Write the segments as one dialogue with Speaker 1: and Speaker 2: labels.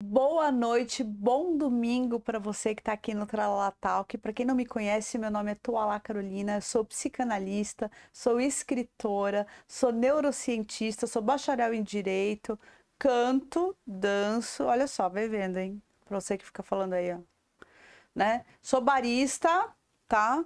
Speaker 1: Boa noite, bom domingo para você que está aqui no Tralala Talk. Para quem não me conhece, meu nome é Tuala Carolina, sou psicanalista, sou escritora, sou neurocientista, sou bacharel em Direito, canto, danço, olha só, vai vendo, hein? Para você que fica falando aí, ó. Né? Sou barista, tá?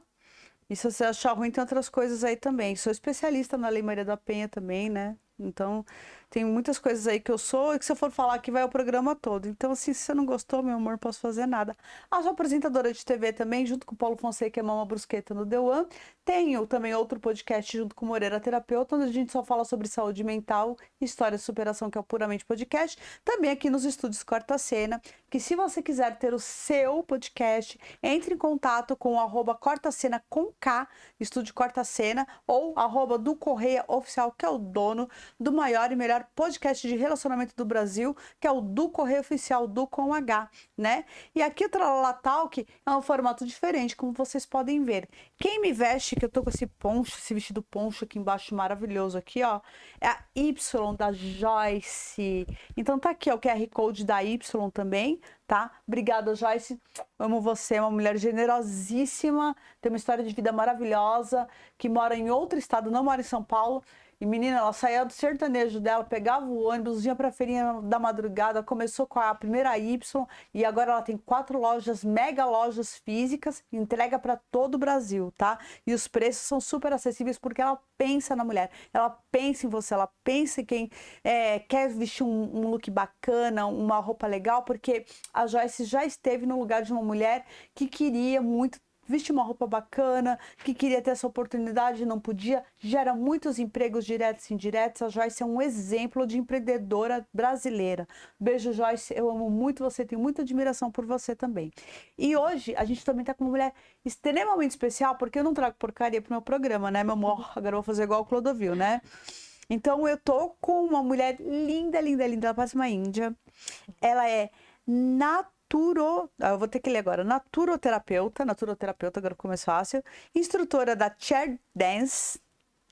Speaker 1: E se você achar ruim, tem outras coisas aí também. Sou especialista na Lei Maria da Penha também, né? Então, tem muitas coisas aí que eu sou e que se eu for falar aqui vai o programa todo. Então, assim, se você não gostou, meu amor, não posso fazer nada. Ah, sou apresentadora de TV também, junto com o Paulo Fonseca e a Mama Brusqueta no The One. Tenho também outro podcast junto com o Moreira Terapeuta, onde a gente só fala sobre saúde mental, história de superação, que é o Puramente Podcast. Também aqui nos estúdios Quarta Cena, que se você quiser ter o seu podcast, entre em contato com o @cortacena com K, estúdio Quarta Cena, ou @do Correia Oficial, que é o dono do maior e melhor podcast de relacionamento do Brasil, que é o do Correio Oficial, do com H, né? E aqui o Tralala Talk é um formato diferente, como vocês podem ver. Quem me veste, que eu tô com esse poncho, esse vestido poncho aqui embaixo maravilhoso aqui, ó, é a Y da Joyce. Então tá aqui, ó, o QR Code da Y também, tá? Obrigada, Joyce. Amo você, é uma mulher generosíssima, tem uma história de vida maravilhosa, que mora em outro estado, não mora em São Paulo. E menina, ela saía do sertanejo dela, pegava o ônibus, ia pra feirinha da madrugada, começou com a primeira Y e agora ela tem 4 lojas, mega lojas físicas, entrega para todo o Brasil, tá? E os preços são super acessíveis porque ela pensa na mulher, ela pensa em você, ela pensa em quem quer vestir um look bacana, uma roupa legal, porque a Joyce já esteve no lugar de uma mulher que queria muito vestir uma roupa bacana, que queria ter essa oportunidade e não podia, gera muitos empregos diretos e indiretos. A Joyce é um exemplo de empreendedora brasileira. Beijo, Joyce, eu amo muito você, tenho muita admiração por você também. E hoje a gente também tá com uma mulher extremamente especial, porque eu não trago porcaria pro meu programa, né, meu amor? Agora eu vou fazer igual o Clodovil, né? Então eu tô com uma mulher linda, linda, linda, ela parece uma índia. Ela é eu vou ter que ler agora, naturoterapeuta, agora ficou mais fácil, instrutora da Chair Dance,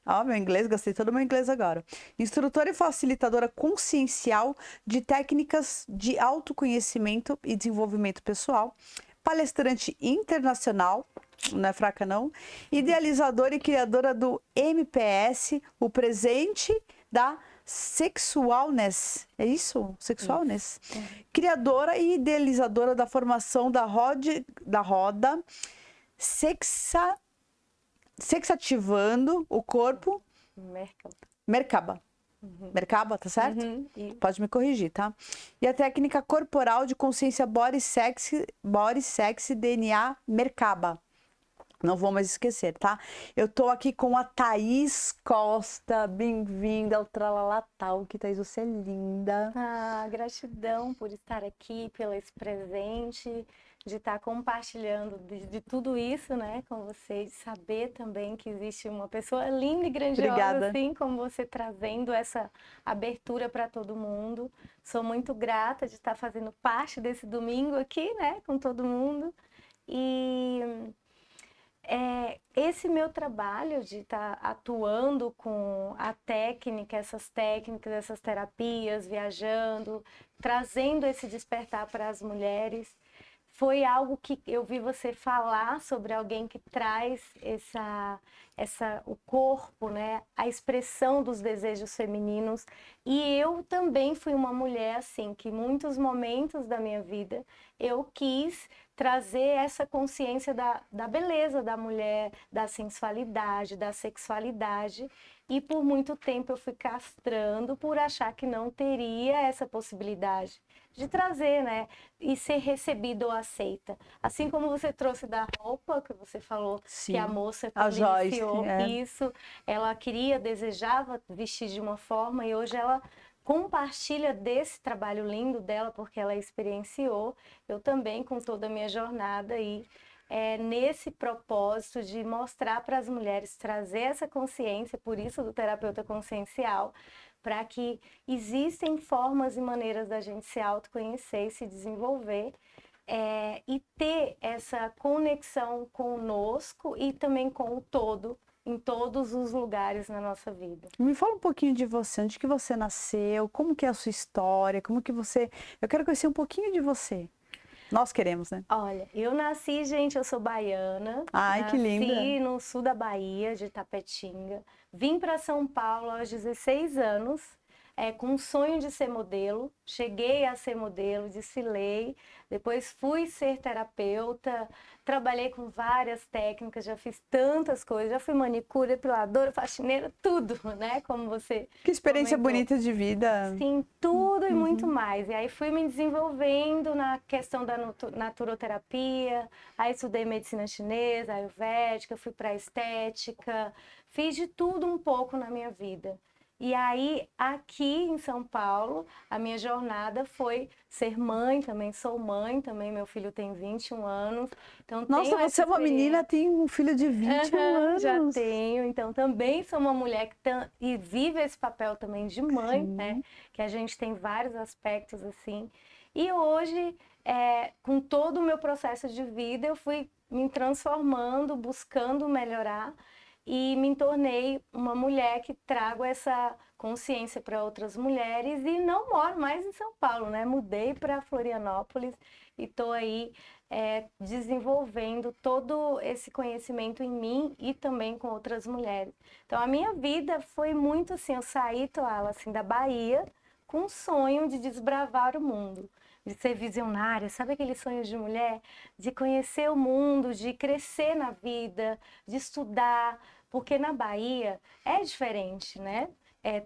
Speaker 1: ó, meu inglês, gastei todo o meu inglês agora, instrutora e facilitadora consciencial de técnicas de autoconhecimento e desenvolvimento pessoal, palestrante internacional, não é fraca não, idealizadora e criadora do MPS, o presente da Sexualness, é isso? Sexualness? Criadora e idealizadora da formação da roda sexativando o corpo. Merkaba. Merkaba, tá certo? Pode me corrigir, tá? E a técnica corporal de consciência body sex DNA Merkaba. Não vou mais esquecer, tá? Eu tô aqui com a Thaís Costa. Bem-vinda ao Tralala Talk. Thaís, você é linda.
Speaker 2: Ah, gratidão por estar aqui, pelo esse presente, de estar compartilhando de tudo isso, né, com vocês, saber também que existe uma pessoa linda e grandiosa,
Speaker 1: Obrigada.
Speaker 2: assim como você, trazendo essa abertura para todo mundo. Sou muito grata de estar fazendo parte desse domingo aqui, né, com todo mundo. E esse meu trabalho de estar atuando com a técnica, essas terapias, viajando, trazendo esse despertar para as mulheres, foi algo que eu vi você falar sobre alguém que traz o corpo, né? A expressão dos desejos femininos. E eu também fui uma mulher assim, que em muitos momentos da minha vida eu quis trazer essa consciência da beleza da mulher, da sensualidade, da sexualidade. E por muito tempo eu fui castrando por achar que não teria essa possibilidade de trazer, né? E ser recebido ou aceita. Assim como você trouxe da roupa, que você falou,
Speaker 1: Sim.
Speaker 2: que a moça
Speaker 1: A Joyce,
Speaker 2: iniciou isso, ela desejava vestir de uma forma e hoje ela compartilha desse trabalho lindo dela, porque ela experienciou, eu também com toda a minha jornada aí, nesse propósito de mostrar para as mulheres, trazer essa consciência, por isso do terapeuta consciencial, para que existem formas e maneiras da gente se autoconhecer e se desenvolver, e ter essa conexão conosco e também com o todo, em todos os lugares na nossa vida.
Speaker 1: Me fala um pouquinho de você, onde que você nasceu, como que é a sua história, como que você... Eu quero conhecer um pouquinho de você. Nós queremos, né?
Speaker 2: Olha, eu nasci, gente, eu sou baiana.
Speaker 1: Ai, que linda.
Speaker 2: Nasci no sul da Bahia, de Tapetinga. Vim para São Paulo aos 16 anos, com um sonho de ser modelo. Cheguei a ser modelo, desfilei. Depois fui ser terapeuta. Trabalhei com várias técnicas, já fiz tantas coisas. Já fui manicure, depiladora, faxineira, tudo, né? Como você
Speaker 1: Que experiência
Speaker 2: comentou.
Speaker 1: bonita de vida.
Speaker 2: Sim, tudo e muito mais. E aí fui me desenvolvendo na questão da naturoterapia, aí estudei medicina chinesa, ayurvédica, fui para estética, fiz de tudo um pouco na minha vida. E aí, aqui em São Paulo, a minha jornada foi ser mãe, também sou mãe, também meu filho tem 21 anos. Então,
Speaker 1: Nossa,
Speaker 2: tenho
Speaker 1: você
Speaker 2: essa
Speaker 1: é uma menina,
Speaker 2: experiência.
Speaker 1: tem um filho de 21 anos.
Speaker 2: Já tenho, então também sou uma mulher e vive esse papel também de mãe,
Speaker 1: Sim.
Speaker 2: né? Que a gente tem vários aspectos assim. E hoje, com todo o meu processo de vida, eu fui me transformando, buscando melhorar e me tornei uma mulher que trago essa consciência para outras mulheres e não moro mais em São Paulo, né? Mudei para Florianópolis e estou aí desenvolvendo todo esse conhecimento em mim e também com outras mulheres. Então, a minha vida foi muito assim, eu saí, Tuala, assim, da Bahia com um sonho de desbravar o mundo, de ser visionária, sabe aquele sonho de mulher? De conhecer o mundo, de crescer na vida, de estudar, porque na Bahia é diferente, né?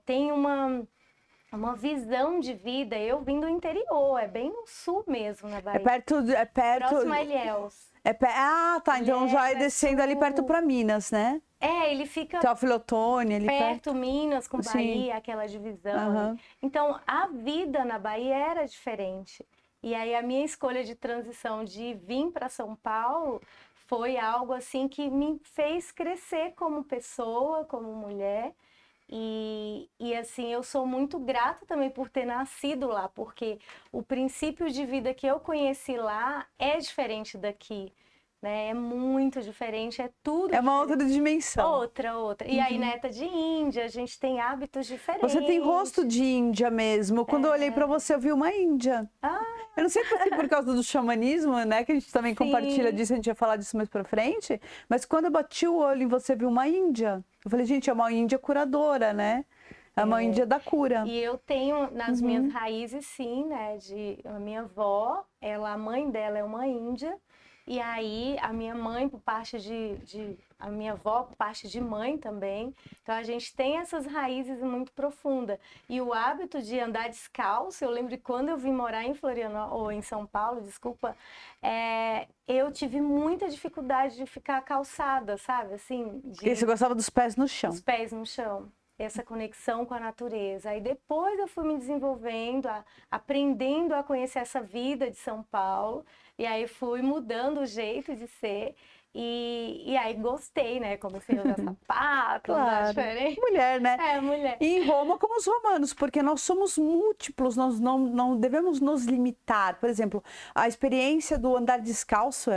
Speaker 2: Tem uma visão de vida. Eu vim do interior, é bem no sul mesmo, na Bahia.
Speaker 1: É perto...
Speaker 2: Próximo a Ilhéus.
Speaker 1: Ah, tá, então já é
Speaker 2: Ilhéus,
Speaker 1: descendo ali perto para Minas, né?
Speaker 2: Ele fica
Speaker 1: Teófilo Otoni, ali
Speaker 2: perto, Minas com
Speaker 1: Sim.
Speaker 2: Bahia, aquela divisão.
Speaker 1: Aham.
Speaker 2: Então, a vida na Bahia era diferente. E aí, a minha escolha de transição de vir para São Paulo foi algo assim que me fez crescer como pessoa, como mulher. E assim, eu sou muito grata também por ter nascido lá, porque o princípio de vida que eu conheci lá é diferente daqui, né? É muito diferente, é tudo
Speaker 1: É uma
Speaker 2: diferente.
Speaker 1: outra dimensão.
Speaker 2: Outra. E aí, neta de Índia, a gente tem hábitos diferentes.
Speaker 1: Você tem rosto de índia mesmo. Quando eu olhei para você, eu vi uma índia.
Speaker 2: Ah,
Speaker 1: Eu não sei se por causa do xamanismo, né? Que a gente também
Speaker 2: Sim.
Speaker 1: compartilha disso, a gente ia falar disso mais pra frente. Mas quando eu bati o olho em você, vi uma índia. Eu falei, gente, é uma índia curadora, né? É uma índia da cura.
Speaker 2: E eu tenho nas minhas raízes, sim, né? A minha avó, a mãe dela é uma índia. E aí, a minha mãe, por parte a minha avó, por parte de mãe também. Então, a gente tem essas raízes muito profundas. E o hábito de andar descalço, eu lembro que quando eu vim morar em Florianópolis, ou em São Paulo, desculpa, eu tive muita dificuldade de ficar calçada, sabe? Assim,
Speaker 1: Porque você gostava dos pés no chão.
Speaker 2: os pés no chão. Essa conexão com a natureza. Aí depois eu fui me desenvolvendo, aprendendo a conhecer essa vida de São Paulo. E aí fui mudando o jeito de ser. E aí gostei, né? Comecei a usar sapato, usar diferente.
Speaker 1: Mulher, né?
Speaker 2: Mulher.
Speaker 1: E em Roma, como os romanos, porque nós somos múltiplos, nós não devemos nos limitar. Por exemplo, a experiência do andar descalço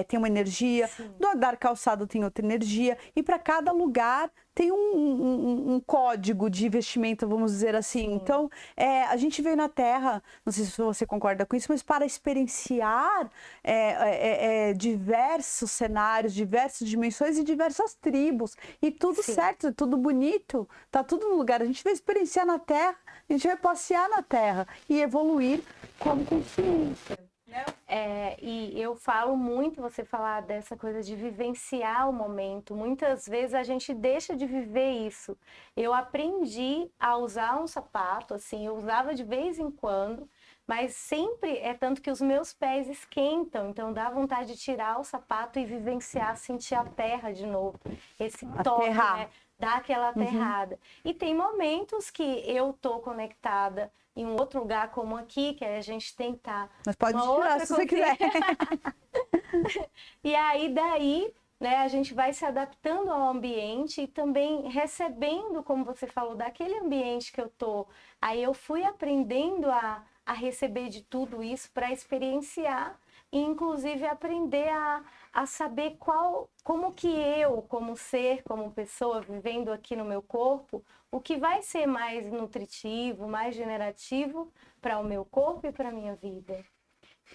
Speaker 1: tem uma energia, do andar calçado tem outra energia, e para cada lugar tem um código de vestimenta, vamos dizer assim. Então, a gente veio na Terra, não sei se você concorda com isso, mas para experienciar diversos cenários, diversas dimensões e diversas tribos. E tudo certo, tudo bonito, tá tudo no lugar. A gente vai experienciar na Terra, a gente vai passear na Terra e evoluir como consciência.
Speaker 2: E eu falo muito, você falar dessa coisa de vivenciar o momento. Muitas vezes a gente deixa de viver isso. Eu aprendi a usar um sapato, assim, eu usava de vez em quando, mas sempre tanto que os meus pés esquentam, então dá vontade de tirar o sapato e vivenciar, sentir a terra de novo. Esse toque, né? Dá aquela aterrada. E tem momentos que eu tô conectada em um outro lugar como aqui, que a gente tentar.
Speaker 1: Mas pode tirar se você quiser.
Speaker 2: E aí, daí, né? A gente vai se adaptando ao ambiente e também recebendo, como você falou, daquele ambiente que eu tô. Aí eu fui aprendendo a receber de tudo isso para experienciar e inclusive aprender a saber como que eu, como ser, como pessoa, vivendo aqui no meu corpo, o que vai ser mais nutritivo, mais generativo para o meu corpo e para a minha vida.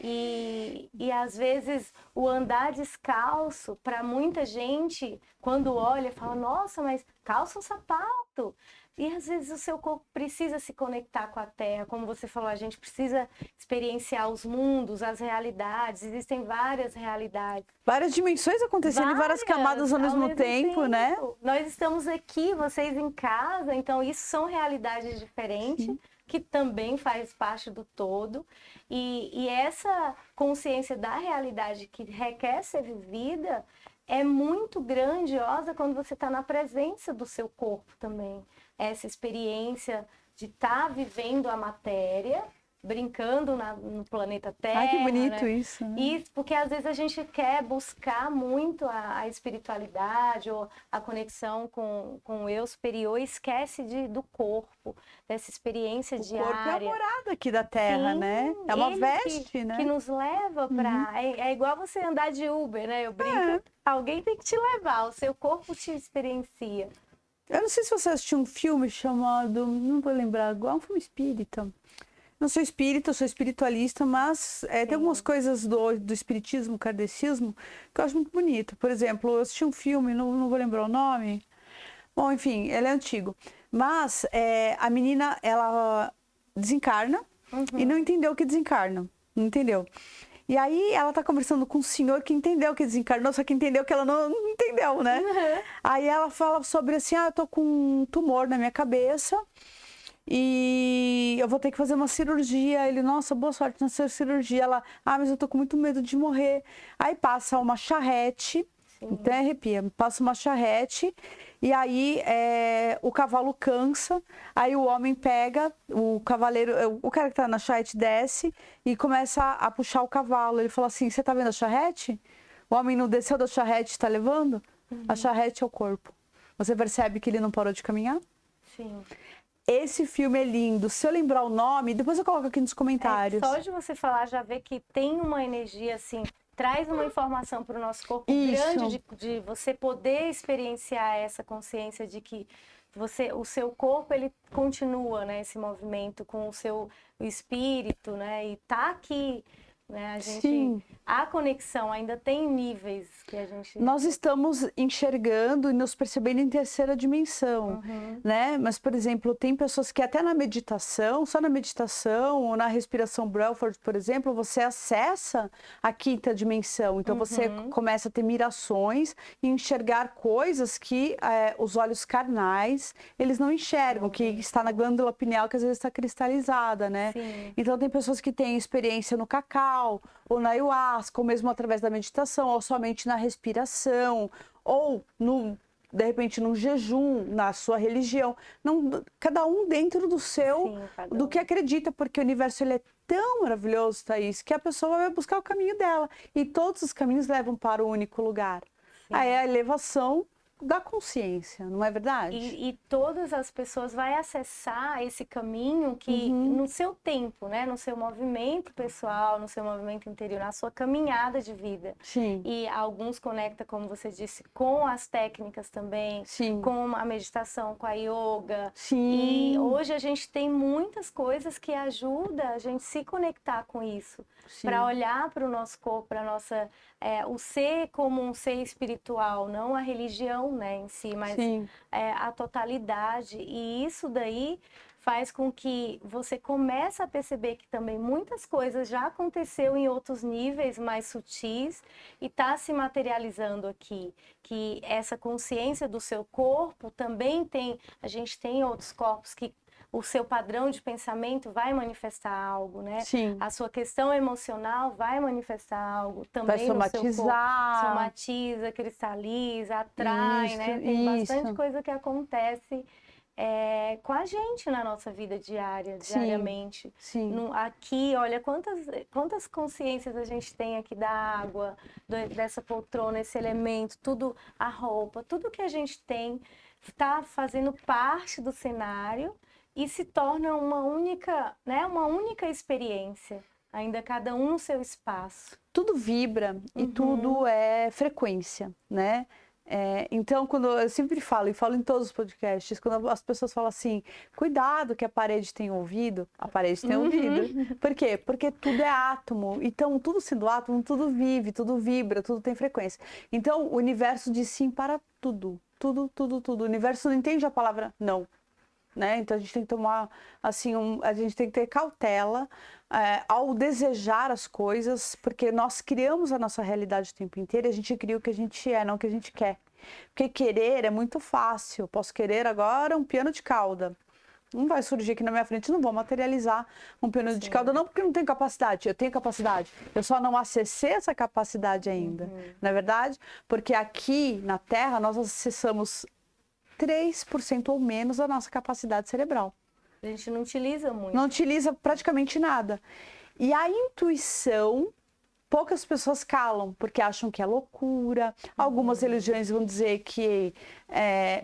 Speaker 2: E às vezes o andar descalço, para muita gente, quando olha, fala: nossa, mas calça um sapato. E às vezes o seu corpo precisa se conectar com a terra, como você falou, a gente precisa experienciar os mundos, as realidades, existem várias realidades.
Speaker 1: Várias dimensões acontecendo em várias camadas ao mesmo tempo, né?
Speaker 2: Nós estamos aqui, vocês em casa, então isso são realidades diferentes.
Speaker 1: Sim.
Speaker 2: Que também faz parte do todo, e essa consciência da realidade que requer ser vivida é muito grandiosa quando você está na presença do seu corpo também. Essa experiência de estar vivendo a matéria, brincando no planeta Terra.
Speaker 1: Ai, que bonito,
Speaker 2: né?
Speaker 1: isso. Né?
Speaker 2: Isso, porque às vezes a gente quer buscar muito a espiritualidade ou a conexão com o eu superior e esquece do corpo, dessa experiência diária.
Speaker 1: O corpo é a morada aqui da Terra,
Speaker 2: Sim,
Speaker 1: né? É uma veste, né?
Speaker 2: Que nos leva para... É igual você andar de Uber, né? Eu brinco. Alguém tem que te levar, o seu corpo te experiencia.
Speaker 1: Eu não sei se você assistiu um filme chamado, não vou lembrar agora, um filme espírita. Não sou espírita, sou espiritualista, mas tem algumas coisas do espiritismo, kardecismo, que eu acho muito bonito. Por exemplo, eu assisti um filme, não vou lembrar o nome. Bom, enfim, ele é antigo. Mas a menina, ela desencarna e não entendeu o que desencarna. Não entendeu. E aí ela tá conversando com um senhor que entendeu que desencarnou, só que entendeu que ela não entendeu, né? Aí ela fala sobre assim, eu tô com um tumor na minha cabeça e eu vou ter que fazer uma cirurgia. Ele, nossa, boa sorte nessa cirurgia. Ela, mas eu tô com muito medo de morrer. Aí passa uma charrete, até arrepia, passa uma charrete e aí o cavalo cansa, aí o homem pega, o cavaleiro, o cara que tá na charrete desce e começa a puxar o cavalo. Ele fala assim, você tá vendo a charrete? O homem não desceu da charrete, tá levando? A charrete é o corpo. Você percebe que ele não parou de caminhar?
Speaker 2: Sim.
Speaker 1: Esse filme é lindo. Se eu lembrar o nome, depois eu coloco aqui nos comentários.
Speaker 2: Só de você falar, já vê que tem uma energia assim, traz uma informação para o nosso corpo grande de você poder experienciar essa consciência de que o seu corpo ele continua, né, esse movimento com o espírito, né, e tá aqui, né, a conexão ainda tem níveis que a gente...
Speaker 1: Nós estamos enxergando e nos percebendo em terceira dimensão, né? Mas, por exemplo, tem pessoas que até na meditação, só na meditação ou na respiração Brelford, por exemplo, você acessa a quinta dimensão. Então, você começa a ter mirações e enxergar coisas que os olhos carnais, eles não enxergam, que está na glândula pineal, que às vezes está cristalizada, né?
Speaker 2: Sim.
Speaker 1: Então, tem pessoas que têm experiência no cacau, ou na ayahuasca, ou mesmo através da meditação, ou somente na respiração, ou de repente num jejum, na sua religião. Não, cada um dentro do seu, do que acredita, porque o universo ele é tão maravilhoso, Thaís, que a pessoa vai buscar o caminho dela. E todos os caminhos levam para o único lugar. Aí é a elevação da consciência, não é verdade?
Speaker 2: E todas as pessoas vão acessar esse caminho que no seu tempo, né? No seu movimento pessoal, no seu movimento interior, na sua caminhada de vida.
Speaker 1: Sim.
Speaker 2: E alguns conectam, como você disse, com as técnicas também,
Speaker 1: Sim.
Speaker 2: com a meditação, com a yoga.
Speaker 1: Sim.
Speaker 2: E hoje a gente tem muitas coisas que ajudam a gente se conectar com isso. Para olhar para o nosso corpo, para nossa... o ser como um ser espiritual, não a religião, né, em si, mas a totalidade. E isso daí faz com que você comece a perceber que também muitas coisas já aconteceu em outros níveis mais sutis e está se materializando aqui. Que essa consciência do seu corpo também tem... A gente tem outros corpos que o seu padrão de pensamento vai manifestar algo, né?
Speaker 1: Sim.
Speaker 2: A sua questão emocional vai manifestar algo também
Speaker 1: vai somatizar.
Speaker 2: no seu corpo. Somatiza, cristaliza, atrai,
Speaker 1: isso,
Speaker 2: né? Tem bastante coisa que acontece com a gente na nossa vida diariamente.
Speaker 1: Sim.
Speaker 2: Aqui, olha, quantas consciências a gente tem aqui da água, dessa poltrona, esse elemento, tudo, a roupa, tudo que a gente tem está fazendo parte do cenário e se torna uma única, né, uma única experiência, ainda cada um no seu espaço.
Speaker 1: Tudo vibra e tudo é frequência, né? Então, quando eu sempre falo, e falo em todos os podcasts, quando as pessoas falam assim, cuidado que a parede tem ouvido, a parede tem ouvido. Por quê? Porque tudo é átomo. Então, tudo sendo átomo, tudo vive, tudo vibra, tudo tem frequência. Então, o universo diz sim para tudo. Tudo, tudo, tudo. O universo não entende a palavra não. Né? Então a gente tem que tomar assim, a gente tem que ter cautela ao desejar as coisas, porque nós criamos a nossa realidade o tempo inteiro e a gente cria o que a gente é, não o que a gente quer. Porque querer é muito fácil. Eu posso querer agora um piano de cauda. Não vai surgir aqui na minha frente, não vou materializar um piano de cauda, não porque eu não tenho capacidade, eu tenho capacidade. Eu só não acessei essa capacidade ainda, não é verdade? Porque aqui na Terra nós acessamos 3% ou menos da nossa capacidade cerebral.
Speaker 2: A gente não utiliza muito.
Speaker 1: Não utiliza praticamente nada. E a intuição, poucas pessoas calam, porque acham que é loucura. Algumas religiões vão dizer que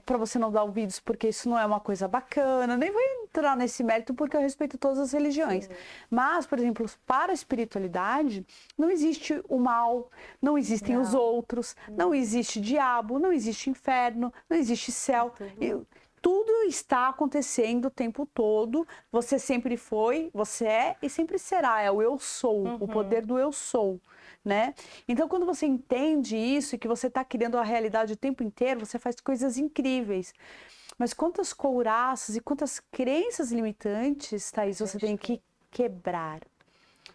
Speaker 1: para você não dar ouvidos, porque isso não é uma coisa bacana. Nem vou entrar nesse mérito, porque eu respeito todas as religiões. Mas, por exemplo, para a espiritualidade, não existe o mal, não existem os outros, não existe diabo, não existe inferno, não existe céu. Tudo está acontecendo o tempo todo. Você sempre foi, você é e sempre será. É o eu sou, o poder do eu sou, né? Então, quando você entende isso e que você está criando a realidade o tempo inteiro, você faz coisas incríveis. Mas quantas couraças e quantas crenças limitantes, Thaís, você tem que quebrar,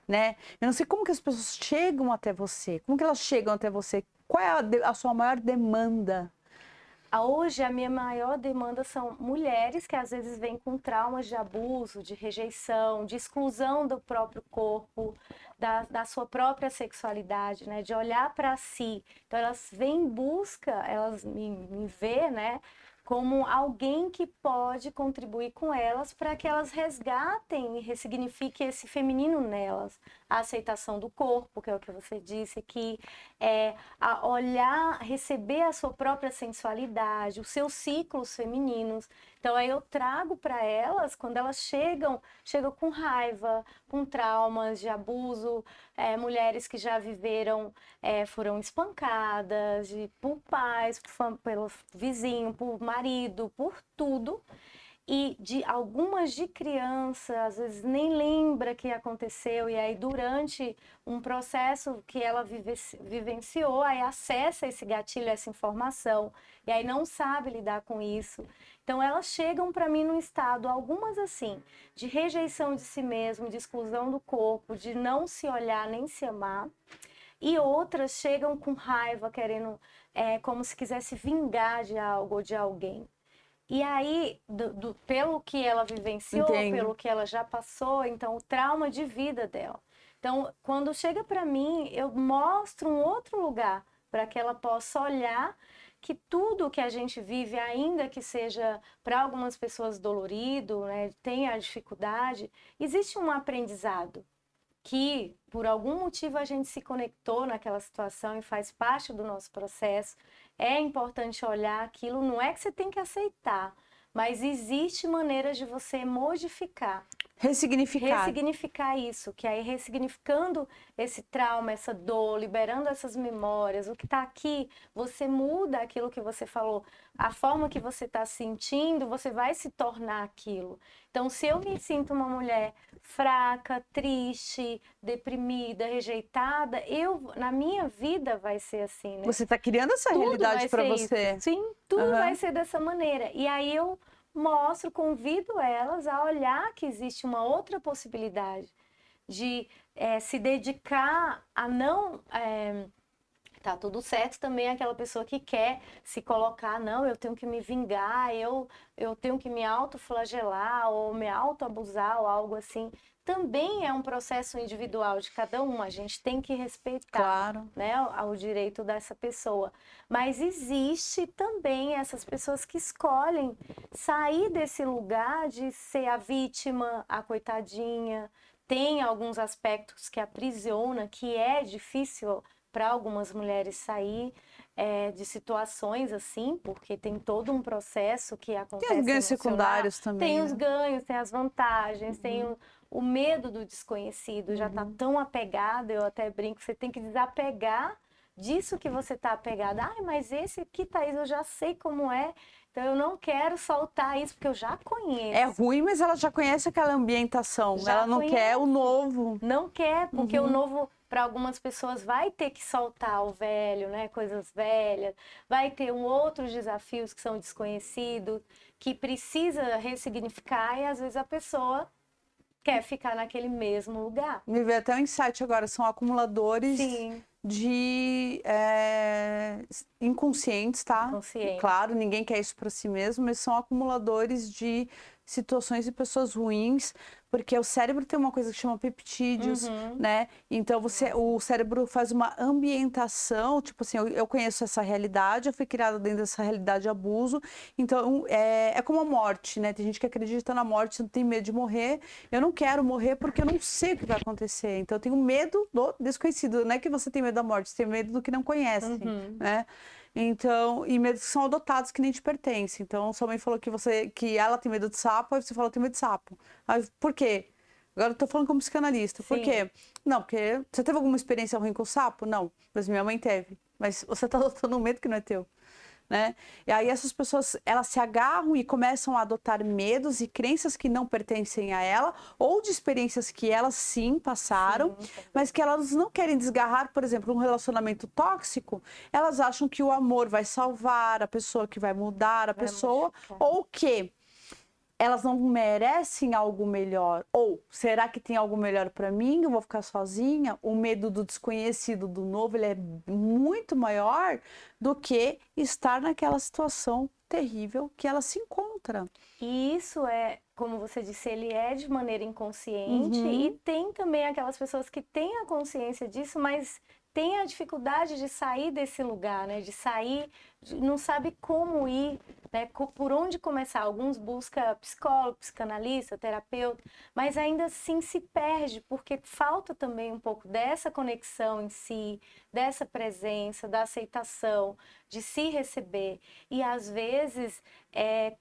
Speaker 1: né? Eu não sei como que as pessoas chegam até você. Como que elas chegam até você? Qual é a sua maior demanda?
Speaker 2: Hoje, a minha maior demanda são mulheres que às vezes vêm com traumas de abuso, de rejeição, de exclusão do próprio corpo, da sua própria sexualidade, né? De olhar para si. Então, elas vêm em busca, elas me vê, né? Como alguém que pode contribuir com elas para que elas resgatem e ressignifiquem esse feminino nelas. A aceitação do corpo, que é o que você disse aqui, a olhar, receber a sua própria sensualidade, os seus ciclos femininos. Então, aí eu trago para elas, quando elas chegam com raiva, com traumas de abuso, mulheres que já viveram, foram espancadas por pais, pelo vizinho, por marido, por tudo. E de algumas de criança, às vezes nem lembra que aconteceu, e aí durante um processo que ela vivenciou, aí acessa esse gatilho, essa informação, e aí não sabe lidar com isso. Então elas chegam para mim num estado, algumas assim, de rejeição de si mesmo, de exclusão do corpo, de não se olhar nem se amar, e outras chegam com raiva, querendo, como se quisesse vingar de algo ou de alguém. E aí, pelo que ela vivenciou,
Speaker 1: Entendo.
Speaker 2: pelo que ela já passou, então o trauma de vida dela. Então, quando chega para mim, eu mostro um outro lugar para que ela possa olhar que tudo que a gente vive, ainda que seja para algumas pessoas dolorido, né, tenha dificuldade, existe um aprendizado que por algum motivo a gente se conectou naquela situação e faz parte do nosso processo. É importante olhar aquilo, não é que você tem que aceitar, mas existe maneiras de você modificar. Ressignificar isso, que aí ressignificando esse trauma, essa dor, liberando essas memórias, o que está aqui, você muda aquilo que você falou, a forma que você está sentindo, você vai se tornar aquilo. Então, se eu me sinto uma mulher fraca, triste, deprimida, rejeitada, na minha vida vai ser assim, né?
Speaker 1: Você está criando essa realidade para você.
Speaker 2: Isso. Sim, tudo vai ser dessa maneira. E aí eu mostro, convido elas a olhar que existe uma outra possibilidade de se dedicar a não Tá tudo certo também aquela pessoa que quer se colocar, não, eu tenho que me vingar, eu tenho que me autoflagelar ou me autoabusar ou algo assim. Também é um processo individual de cada um, a gente tem que respeitar,
Speaker 1: Claro.
Speaker 2: né, o direito dessa pessoa. Mas existe também essas pessoas que escolhem sair desse lugar de ser a vítima, a coitadinha. Tem alguns aspectos que aprisiona, que é difícil para algumas mulheres sair de situações assim, porque tem todo um processo que
Speaker 1: Tem os
Speaker 2: acontece
Speaker 1: ganhos
Speaker 2: emocional,
Speaker 1: secundários
Speaker 2: tem
Speaker 1: também,
Speaker 2: os
Speaker 1: né?
Speaker 2: ganhos, tem as vantagens, tem o medo do desconhecido, já está tão apegado, eu até brinco, você tem que desapegar disso que você está apegado. Ai, mas esse aqui, Thaís, eu já sei como é, então eu não quero soltar isso, porque eu já
Speaker 1: É
Speaker 2: conheço.
Speaker 1: ruim, mas ela já conhece aquela ambientação.
Speaker 2: Já
Speaker 1: Ela não quer o
Speaker 2: conhece.
Speaker 1: novo.
Speaker 2: Não quer, porque o novo, para algumas pessoas, vai ter que soltar o velho, né? Coisas velhas, vai ter outros desafios que são desconhecidos, que precisa ressignificar, e às vezes a pessoa quer ficar naquele mesmo lugar.
Speaker 1: Me veio até um insight agora, são acumuladores
Speaker 2: Sim,
Speaker 1: de inconscientes, tá?
Speaker 2: consciente.
Speaker 1: Claro, ninguém quer isso para si mesmo, mas são acumuladores de situações e pessoas ruins, porque o cérebro tem uma coisa que chama peptídeos,
Speaker 2: Uhum.
Speaker 1: né? Então o cérebro faz uma ambientação, tipo assim, eu conheço essa realidade, eu fui criada dentro dessa realidade de abuso, então é como a morte, né? Tem gente que acredita na morte, não tem medo de morrer. Eu não quero morrer porque eu não sei o que vai acontecer. Então eu tenho medo do desconhecido. Não é que você tem medo da morte, você tem medo do que não conhece,
Speaker 2: Uhum.
Speaker 1: né? Então, e medos que são adotados que nem te pertencem. Então, sua mãe falou que ela tem medo de sapo, aí você falou que tem medo de sapo. Aí, por quê? Agora eu tô falando como psicanalista. Por
Speaker 2: Sim.
Speaker 1: quê? Não, porque você teve alguma experiência ruim com sapo? Não, mas minha mãe teve. Mas você tá adotando um medo que não é teu. Né? E aí essas pessoas, elas se agarram e começam a adotar medos e crenças que não pertencem a ela, ou de experiências que elas sim passaram,
Speaker 2: Sim,
Speaker 1: mas que elas não querem desgarrar, por exemplo, um relacionamento tóxico, elas acham que o amor vai salvar a pessoa, que vai mudar a
Speaker 2: vai
Speaker 1: pessoa,
Speaker 2: modificar.
Speaker 1: ou que elas não merecem algo melhor? Ou será que tem algo melhor para mim? Eu vou ficar sozinha? O medo do desconhecido, do novo, ele é muito maior do que estar naquela situação terrível que ela se encontra.
Speaker 2: E isso é, como você disse, ele é de maneira inconsciente e
Speaker 1: Uhum.
Speaker 2: tem também aquelas pessoas que têm a consciência disso, mas têm a dificuldade de sair desse lugar, né? De sair, não sabe como ir, né? Por onde começar. Alguns buscam psicólogo, psicanalista, terapeuta, mas ainda assim se perde, porque falta também um pouco dessa conexão em si, dessa presença, da aceitação, de se receber. E às vezes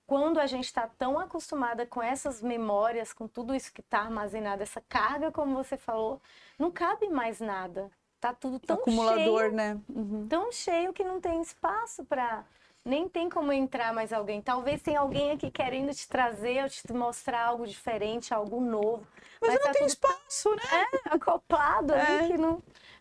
Speaker 2: quando a gente está tão acostumada com essas memórias, com tudo isso que está armazenado, essa carga, como você falou, não cabe mais nada. Tá tudo
Speaker 1: Acumulador, né? Uhum.
Speaker 2: tão cheio que não tem espaço para nem tem como entrar mais alguém. Talvez tenha alguém aqui querendo te trazer ou te mostrar algo diferente, algo novo,
Speaker 1: Mas
Speaker 2: mas
Speaker 1: não
Speaker 2: tá
Speaker 1: tem
Speaker 2: tudo
Speaker 1: espaço, né?
Speaker 2: acoplado ali
Speaker 1: É.
Speaker 2: que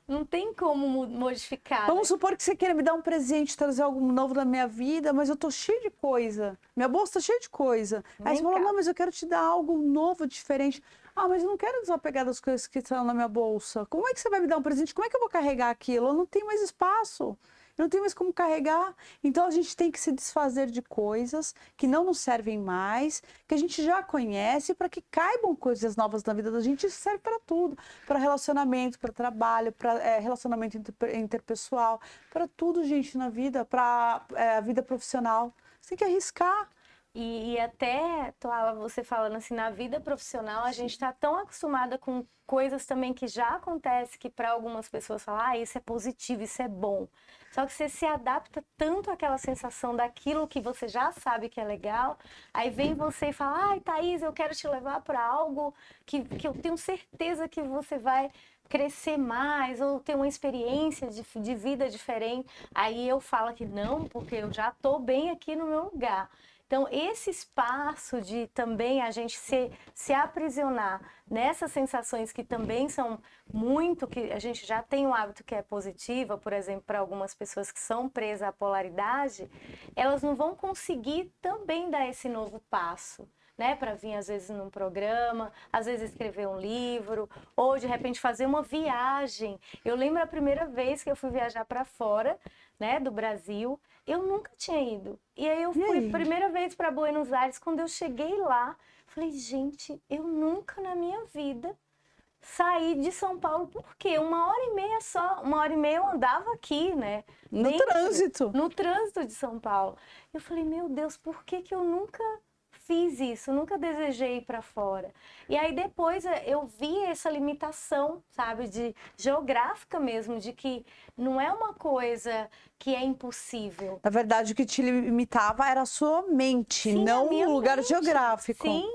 Speaker 2: não tem como modificar,
Speaker 1: Vamos
Speaker 2: né?
Speaker 1: supor que você queira me dar um presente, trazer algo novo na minha vida, mas eu tô cheia de coisa. Minha bolsa tá cheia de coisa. Aí você
Speaker 2: Nem
Speaker 1: falou, não,
Speaker 2: cabe.
Speaker 1: mas eu quero te dar algo novo, diferente. Ah, mas eu não quero desapegar das coisas que estão na minha bolsa. Como é que você vai me dar um presente? Como é que eu vou carregar aquilo? Eu não tenho mais espaço. Eu não tenho mais como carregar. Então a gente tem que se desfazer de coisas que não nos servem mais, que a gente já conhece, para que caibam coisas novas na vida da gente. Isso serve para tudo, para relacionamento, para trabalho, para relacionamento interpessoal, para tudo, gente, na vida, para a vida profissional. Você tem que arriscar.
Speaker 2: E até, Tuala, você falando assim, na vida profissional, a gente está tão acostumada com coisas também que já acontecem, que para algumas pessoas falam, ah, isso é positivo, isso é bom. Só que você se adapta tanto àquela sensação daquilo que você já sabe que é legal, aí vem você e fala, ai, Thaís, eu quero te levar para algo que eu tenho certeza que você vai crescer mais ou ter uma experiência de vida diferente. Aí eu falo que não, porque eu já estou bem aqui no meu lugar. Então, esse espaço de também a gente se aprisionar nessas sensações que também são muito, que a gente já tem um hábito que é positiva, por exemplo, para algumas pessoas que são presas à polaridade, elas não vão conseguir também dar esse novo passo. né, para vir às vezes num programa, às vezes escrever um livro, ou de repente fazer uma viagem. Eu lembro a primeira vez que eu fui viajar para fora, né, do Brasil, eu nunca tinha ido. E aí eu fui a primeira vez para Buenos Aires, quando eu cheguei lá, falei, gente, eu nunca na minha vida saí de São Paulo, por quê? 1h30 só, 1h30 eu andava aqui, né?
Speaker 1: No trânsito.
Speaker 2: No trânsito de São Paulo. Eu falei, meu Deus, por que que eu nunca fiz isso? Nunca desejei ir para fora. E aí depois eu vi essa limitação, sabe, de geográfica mesmo, de que não é uma coisa que é impossível.
Speaker 1: Na verdade, o que te limitava era a sua mente,
Speaker 2: Sim,
Speaker 1: não
Speaker 2: a minha
Speaker 1: o lugar
Speaker 2: mente.
Speaker 1: geográfico.
Speaker 2: Sim,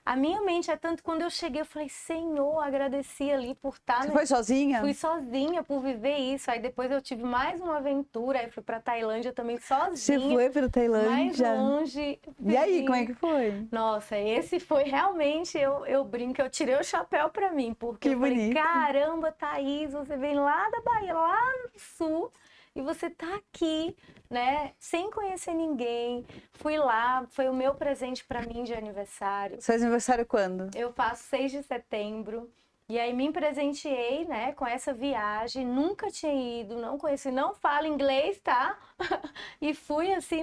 Speaker 2: a minha mente é tanto que quando eu cheguei, eu falei, Senhor, agradeci ali por estar.
Speaker 1: Você foi sozinha?
Speaker 2: Fui sozinha por viver isso. Aí depois eu tive mais uma aventura, aí fui pra Tailândia também sozinha.
Speaker 1: Você foi para Tailândia?
Speaker 2: Mais longe.
Speaker 1: E aí, como é que foi?
Speaker 2: Nossa, esse foi realmente, eu brinco, eu tirei o chapéu pra mim, porque
Speaker 1: Que
Speaker 2: eu falei,
Speaker 1: bonito.
Speaker 2: caramba, Thaís, você vem lá da Bahia, lá no sul, e você tá aqui, né, sem conhecer ninguém. Fui lá, foi o meu presente pra mim de aniversário.
Speaker 1: Seu aniversário quando?
Speaker 2: Eu faço 6 de setembro. E aí me presenteei, né, com essa viagem. Nunca tinha ido, não conheci, não falo inglês, tá? E fui assim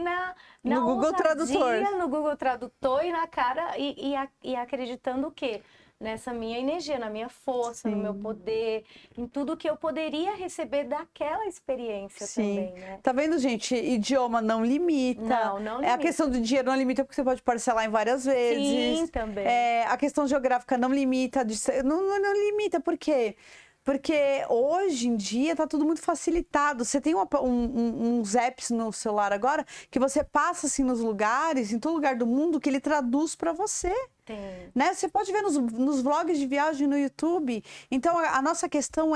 Speaker 1: No Google Tradutor.
Speaker 2: No Google Tradutor e na cara e acreditando o quê? Nessa minha energia, na minha força, no meu poder, em tudo que eu poderia receber daquela experiência também, né?
Speaker 1: Tá vendo, gente? Idioma não limita.
Speaker 2: Não
Speaker 1: É a
Speaker 2: limita.
Speaker 1: questão do dinheiro não limita porque você pode parcelar em várias vezes.
Speaker 2: Sim, também.
Speaker 1: A questão geográfica não limita. Não limita, por quê? Porque hoje em dia tá tudo muito facilitado. Você tem uns apps no celular agora que você passa assim nos lugares, em todo lugar do mundo, que ele traduz para você.
Speaker 2: Tem.
Speaker 1: Né? Você pode ver nos vlogs de viagem no YouTube. Então a nossa questão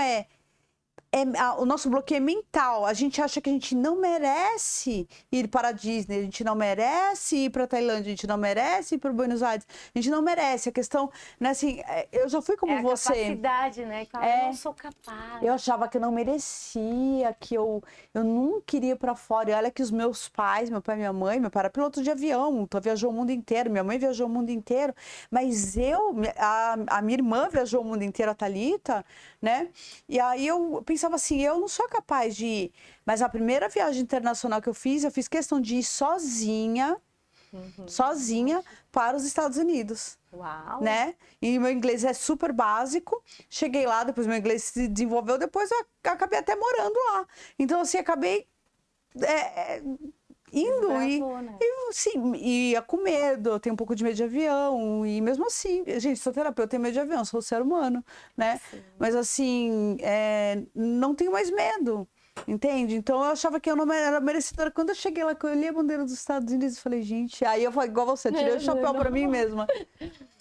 Speaker 1: o nosso bloqueio mental. A gente acha que a gente não merece ir para a Disney, a gente não merece ir para a Tailândia, a gente não merece ir para Buenos Aires, a gente não merece. A questão, né, assim, eu já fui como você.
Speaker 2: A capacidade, né? Que eu não sou capaz.
Speaker 1: Eu achava que eu não merecia, que eu não queria ir para fora. E olha que os meus pais, meu pai e minha mãe, meu pai era piloto de avião, então viajou o mundo inteiro, minha mãe viajou o mundo inteiro, mas a minha irmã viajou o mundo inteiro, a Thalita, né? E aí eu pensava assim, eu não sou capaz de ir. Mas a primeira viagem internacional que eu fiz questão de ir sozinha, para os Estados Unidos.
Speaker 2: Uau!
Speaker 1: Né? E meu inglês é super básico. Cheguei lá, depois meu inglês se desenvolveu, depois eu acabei até morando lá. Então, assim, acabei indo
Speaker 2: Desbravou, né?
Speaker 1: sim, ia com medo, eu tenho um pouco de medo de avião, e mesmo assim, gente, sou terapeuta, eu tenho medo de avião, sou ser humano, né?
Speaker 2: Sim.
Speaker 1: Mas assim, não tenho mais medo, entende? Então eu achava que eu não era merecedora. Quando eu cheguei lá, que eu olhei a bandeira dos Estados Unidos, eu falei, gente, aí eu falei, igual você, tirei o chapéu pra mim mesma.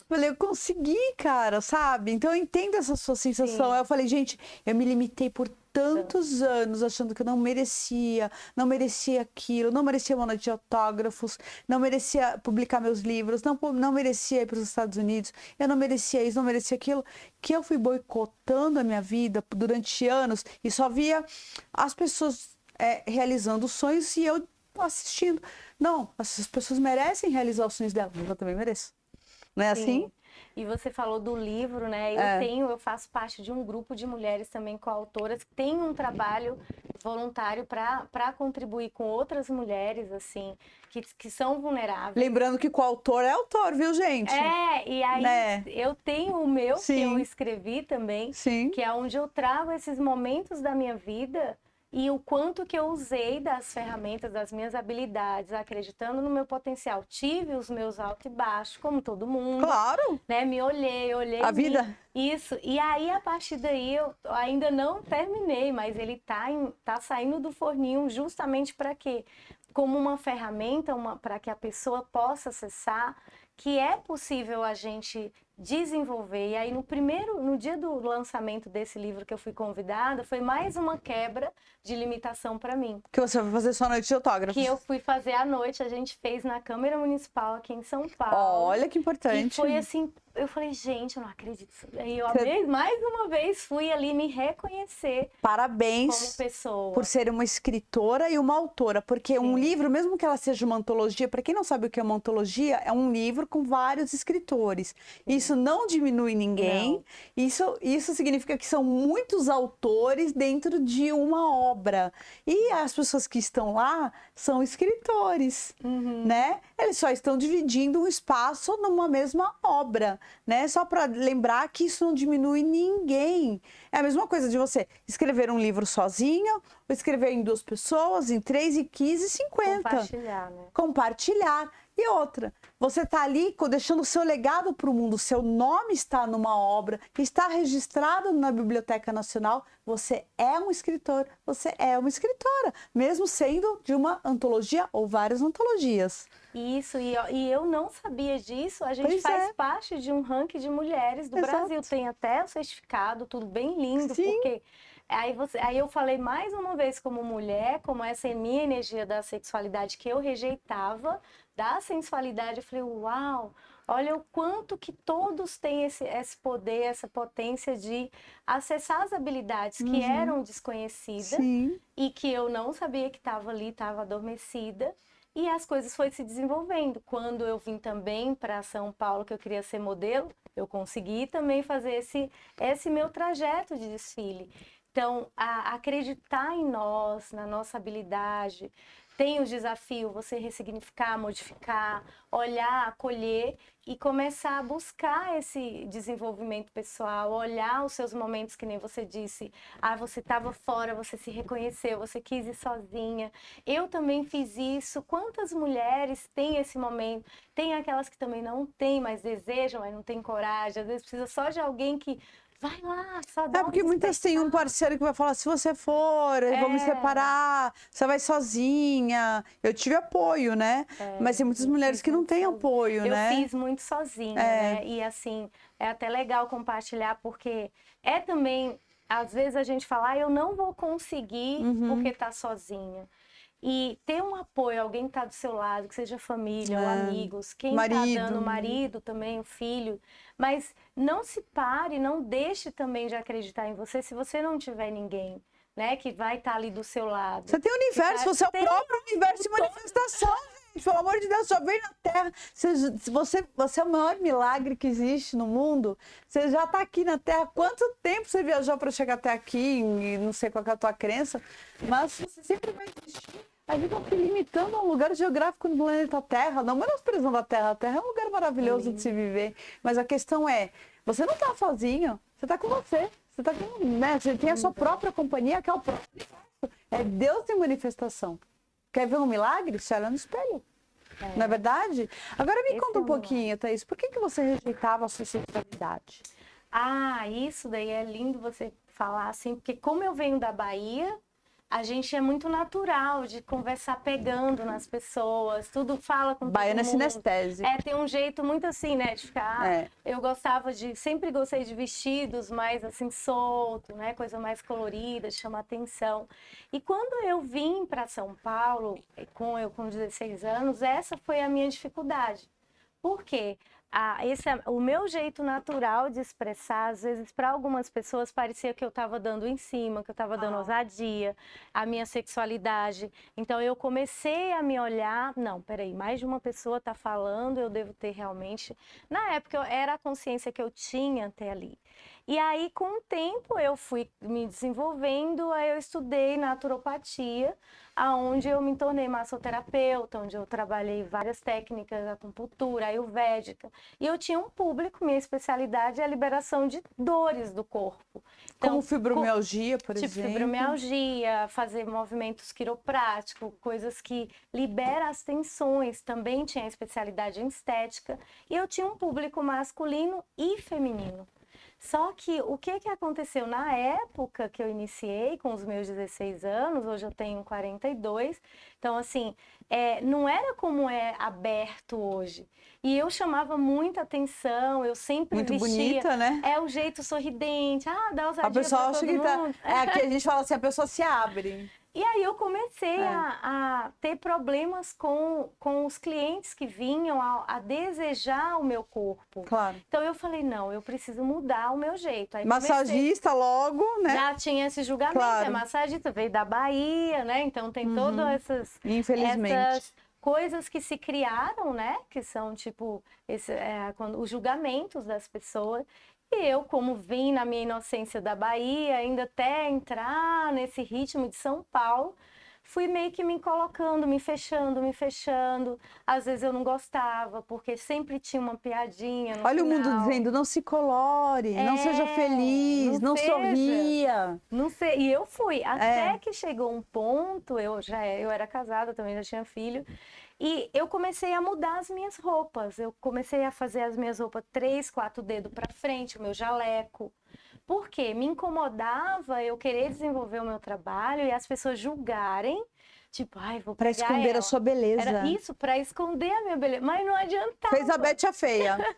Speaker 1: Falei, eu consegui, cara, sabe? Então eu entendo essa sua sensação.
Speaker 2: Sim.
Speaker 1: Aí eu falei, gente, eu me limitei por tantos anos achando que eu não merecia aquilo, não merecia uma noite de autógrafos, não merecia publicar meus livros, não merecia ir para os Estados Unidos, eu não merecia isso, não merecia aquilo, que eu fui boicotando a minha vida durante anos e só via as pessoas realizando os sonhos e eu assistindo. Não, essas pessoas merecem realizar os sonhos delas, mas eu também mereço. Não é assim?
Speaker 2: E você falou do livro, né? Eu faço parte de um grupo de mulheres também coautoras que tem um trabalho voluntário para contribuir com outras mulheres, assim, que são vulneráveis.
Speaker 1: Lembrando que coautor é autor, viu, gente?
Speaker 2: E aí
Speaker 1: né?
Speaker 2: Eu tenho o meu,
Speaker 1: Sim.
Speaker 2: que eu escrevi também,
Speaker 1: Sim.
Speaker 2: que é onde eu trago esses momentos da minha vida e o quanto que eu usei das ferramentas, das minhas habilidades, acreditando no meu potencial. Tive os meus altos e baixos, como todo mundo.
Speaker 1: Claro!
Speaker 2: Né? Me olhei
Speaker 1: A vida.
Speaker 2: Isso. E aí, a partir daí, eu ainda não terminei, mas ele tá saindo do forninho justamente para quê? Como uma ferramenta para que a pessoa possa acessar, que é possível a gente desenvolver. E aí no dia do lançamento desse livro que eu fui convidada, foi mais uma quebra de limitação para mim.
Speaker 1: Que você vai fazer sua noite de autógrafos.
Speaker 2: Que eu fui fazer à noite, a gente fez na Câmara Municipal aqui em São Paulo.
Speaker 1: Olha que importante.
Speaker 2: E foi assim, eu falei, gente, eu não acredito. Aí eu mais uma vez fui ali me reconhecer.
Speaker 1: Parabéns
Speaker 2: como pessoa.
Speaker 1: por ser uma escritora e uma autora, porque um livro, mesmo que ela seja uma antologia, para quem não sabe o que é uma antologia, é um livro com vários escritores. Isso não diminui ninguém, isso significa que são muitos autores dentro de uma obra. E as pessoas que estão lá são escritores, né? Eles só estão dividindo um espaço numa mesma obra, né? Só para lembrar que isso não diminui ninguém. É a mesma coisa de você escrever um livro sozinho, ou escrever em 2 pessoas, em 3, em 15, 50.
Speaker 2: Compartilhar, né?
Speaker 1: Compartilhar. E outra, você está ali deixando o seu legado para o mundo, o seu nome está numa obra, está registrado na Biblioteca Nacional, você é um escritor, você é uma escritora, mesmo sendo de uma antologia ou várias antologias.
Speaker 2: Isso, e eu não sabia disso, a gente faz parte de um ranking de mulheres do Brasil, tem até o certificado, tudo bem lindo, porque aí eu falei mais uma vez como mulher, como essa é minha energia da sexualidade que eu rejeitava, da sensualidade, eu falei, uau, olha o quanto que todos têm esse poder, essa potência de acessar as habilidades que eram desconhecidas e que eu não sabia que estava ali, estava adormecida. E as coisas foram se desenvolvendo. Quando eu vim também para São Paulo, que eu queria ser modelo, eu consegui também fazer esse meu trajeto de desfile. Então, acreditar em nós, na nossa habilidade, tem o desafio, você ressignificar, modificar, olhar, acolher e começar a buscar esse desenvolvimento pessoal, olhar os seus momentos, que nem você disse, você estava fora, você se reconheceu, você quis ir sozinha. Eu também fiz isso. Quantas mulheres têm esse momento? Tem aquelas que também não têm, mas desejam, mas não têm coragem. Às vezes precisa só de alguém que vai lá, só dá
Speaker 1: porque muitas têm um parceiro que vai falar, se você for, eu vou me separar, você vai sozinha. Eu tive apoio, né? Mas tem muitas mulheres que não têm apoio, né?
Speaker 2: Eu fiz muito sozinha, né? E assim, é até legal compartilhar, porque é também, às vezes a gente fala, eu não vou conseguir porque tá sozinha. E ter um apoio, alguém que tá do seu lado, que seja família ou amigos, quem tá dando, o marido também, o filho. Mas não se pare, não deixe também de acreditar em você se você não tiver ninguém, né, que vai estar ali do seu lado.
Speaker 1: Você tem o universo, você é o próprio universo de manifestação, gente. Pelo amor de Deus, só vem na Terra. Você é o maior milagre que existe no mundo. Você já está aqui na Terra. Quanto tempo você viajou para chegar até aqui? E não sei qual é a tua crença, mas você sempre vai existir. A gente está aqui limitando um lugar geográfico no planeta Terra, não menosprezando a Terra. A Terra é um lugar maravilhoso de se viver. Mas a questão é, você não está sozinho, você está com você. Você tá com, né? Você tem a sua própria companhia, que é o próprio universo. É Deus em manifestação. Quer ver um milagre? Você olha no espelho. Não é verdade? Agora me conta um pouquinho, Thaís. Por que você rejeitava a sua sexualidade?
Speaker 2: Isso daí é lindo você falar assim, porque como eu venho da Bahia, a gente é muito natural de conversar pegando nas pessoas, tudo fala com
Speaker 1: Baiana
Speaker 2: todo mundo.
Speaker 1: sinestésico.
Speaker 2: Tem um jeito muito assim, né, de ficar... Eu sempre gostei de vestidos mais assim, solto, né, coisa mais colorida, de chamar atenção. E quando eu vim para São Paulo, com 16 anos, essa foi a minha dificuldade. Por quê? O meu jeito natural de expressar, às vezes para algumas pessoas parecia que eu estava dando em cima, que eu estava dando ousadia, a minha sexualidade. Então eu comecei a me olhar, não, peraí, mais de uma pessoa está falando, eu devo ter realmente... Na época era a consciência que eu tinha até ali. E aí com o tempo eu fui me desenvolvendo, aí eu estudei naturopatia, aonde eu me tornei massoterapeuta, onde eu trabalhei várias técnicas, acupuntura, ayurvédica, e eu tinha um público, minha especialidade é a liberação de dores do corpo.
Speaker 1: Então, como fibromialgia, por exemplo?
Speaker 2: Tipo fibromialgia, fazer movimentos quiropráticos, coisas que liberam as tensões, também tinha especialidade em estética, e eu tinha um público masculino e feminino. Só que o que que aconteceu na época que eu iniciei com os meus 16 anos, hoje eu tenho 42, então assim, não era como é aberto hoje. E eu chamava muita atenção, eu sempre
Speaker 1: Muito
Speaker 2: vestia,
Speaker 1: bonita, né?
Speaker 2: o jeito sorridente, dá
Speaker 1: A
Speaker 2: ousadia
Speaker 1: pessoa
Speaker 2: pra
Speaker 1: acha
Speaker 2: todo
Speaker 1: que tá.
Speaker 2: mundo.
Speaker 1: Aqui a gente fala assim, a pessoa se abre.
Speaker 2: E aí eu comecei
Speaker 1: É.
Speaker 2: a ter problemas com os clientes que vinham a desejar o meu corpo.
Speaker 1: Claro.
Speaker 2: Então eu falei, não, eu preciso mudar o meu jeito. Aí comecei,
Speaker 1: Massagista logo, né?
Speaker 2: já tinha esse julgamento,
Speaker 1: Claro.
Speaker 2: massagista, veio da Bahia, né? Então tem todas
Speaker 1: Infelizmente.
Speaker 2: essas coisas que se criaram, né? Que são tipo os julgamentos das pessoas. E eu, como vim na minha inocência da Bahia, ainda até entrar nesse ritmo de São Paulo, fui meio que me colocando, me fechando, me fechando. Às vezes eu não gostava, porque sempre tinha uma piadinha no
Speaker 1: Olha o mundo
Speaker 2: final.
Speaker 1: dizendo, não se colore, não seja feliz, não
Speaker 2: seja.
Speaker 1: sorria.
Speaker 2: Não sei, e eu fui, até que chegou um ponto, eu era casada, também já tinha filho, e eu comecei a mudar as minhas roupas. Eu comecei a fazer as minhas roupas 3, 4 dedos para frente, o meu jaleco. Porque me incomodava eu querer desenvolver o meu trabalho e as pessoas julgarem, tipo, ai, vou
Speaker 1: Para
Speaker 2: pegar
Speaker 1: esconder
Speaker 2: ela.
Speaker 1: a sua beleza.
Speaker 2: Era isso, para esconder a minha beleza, mas não adiantava.
Speaker 1: Fez a Bete a feia.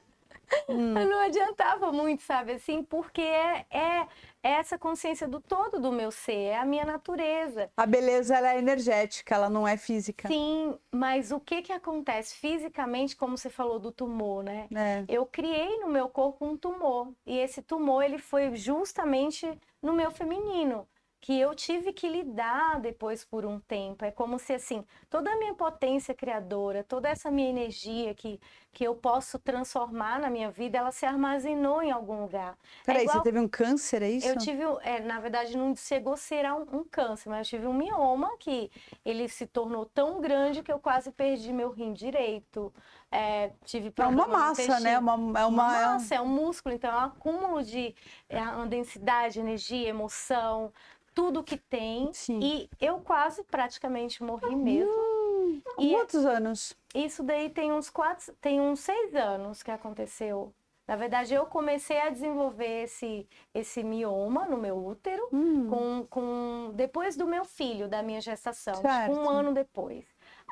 Speaker 2: Não adiantava muito, sabe, assim, porque é essa consciência do todo do meu ser, é a minha natureza.
Speaker 1: A beleza, ela é energética, ela não é física.
Speaker 2: Sim, mas o que que acontece fisicamente, como você falou do tumor, né?
Speaker 1: É.
Speaker 2: Eu criei no meu corpo um tumor, e esse tumor, ele foi justamente no meu feminino, que eu tive que lidar depois por um tempo. É como se, assim, toda a minha potência criadora, toda essa minha energia que eu posso transformar na minha vida, ela se armazenou em algum lugar.
Speaker 1: Peraí,
Speaker 2: igual...
Speaker 1: você teve um câncer, é isso?
Speaker 2: Eu tive, na verdade, não chegou a ser um câncer, mas eu tive um mioma que ele se tornou tão grande que eu quase perdi meu rim direito. Tive
Speaker 1: É
Speaker 2: problema
Speaker 1: uma
Speaker 2: no
Speaker 1: massa,
Speaker 2: intestino.
Speaker 1: né?
Speaker 2: Uma massa, é um músculo, então é um acúmulo de uma densidade, energia, emoção, tudo que tem.
Speaker 1: Sim.
Speaker 2: E eu quase praticamente morri mesmo.
Speaker 1: Com quantos anos?
Speaker 2: Isso daí tem uns 6 anos que aconteceu. Na verdade, eu comecei a desenvolver esse mioma no meu útero depois do meu filho, da minha gestação, tipo, um ano depois.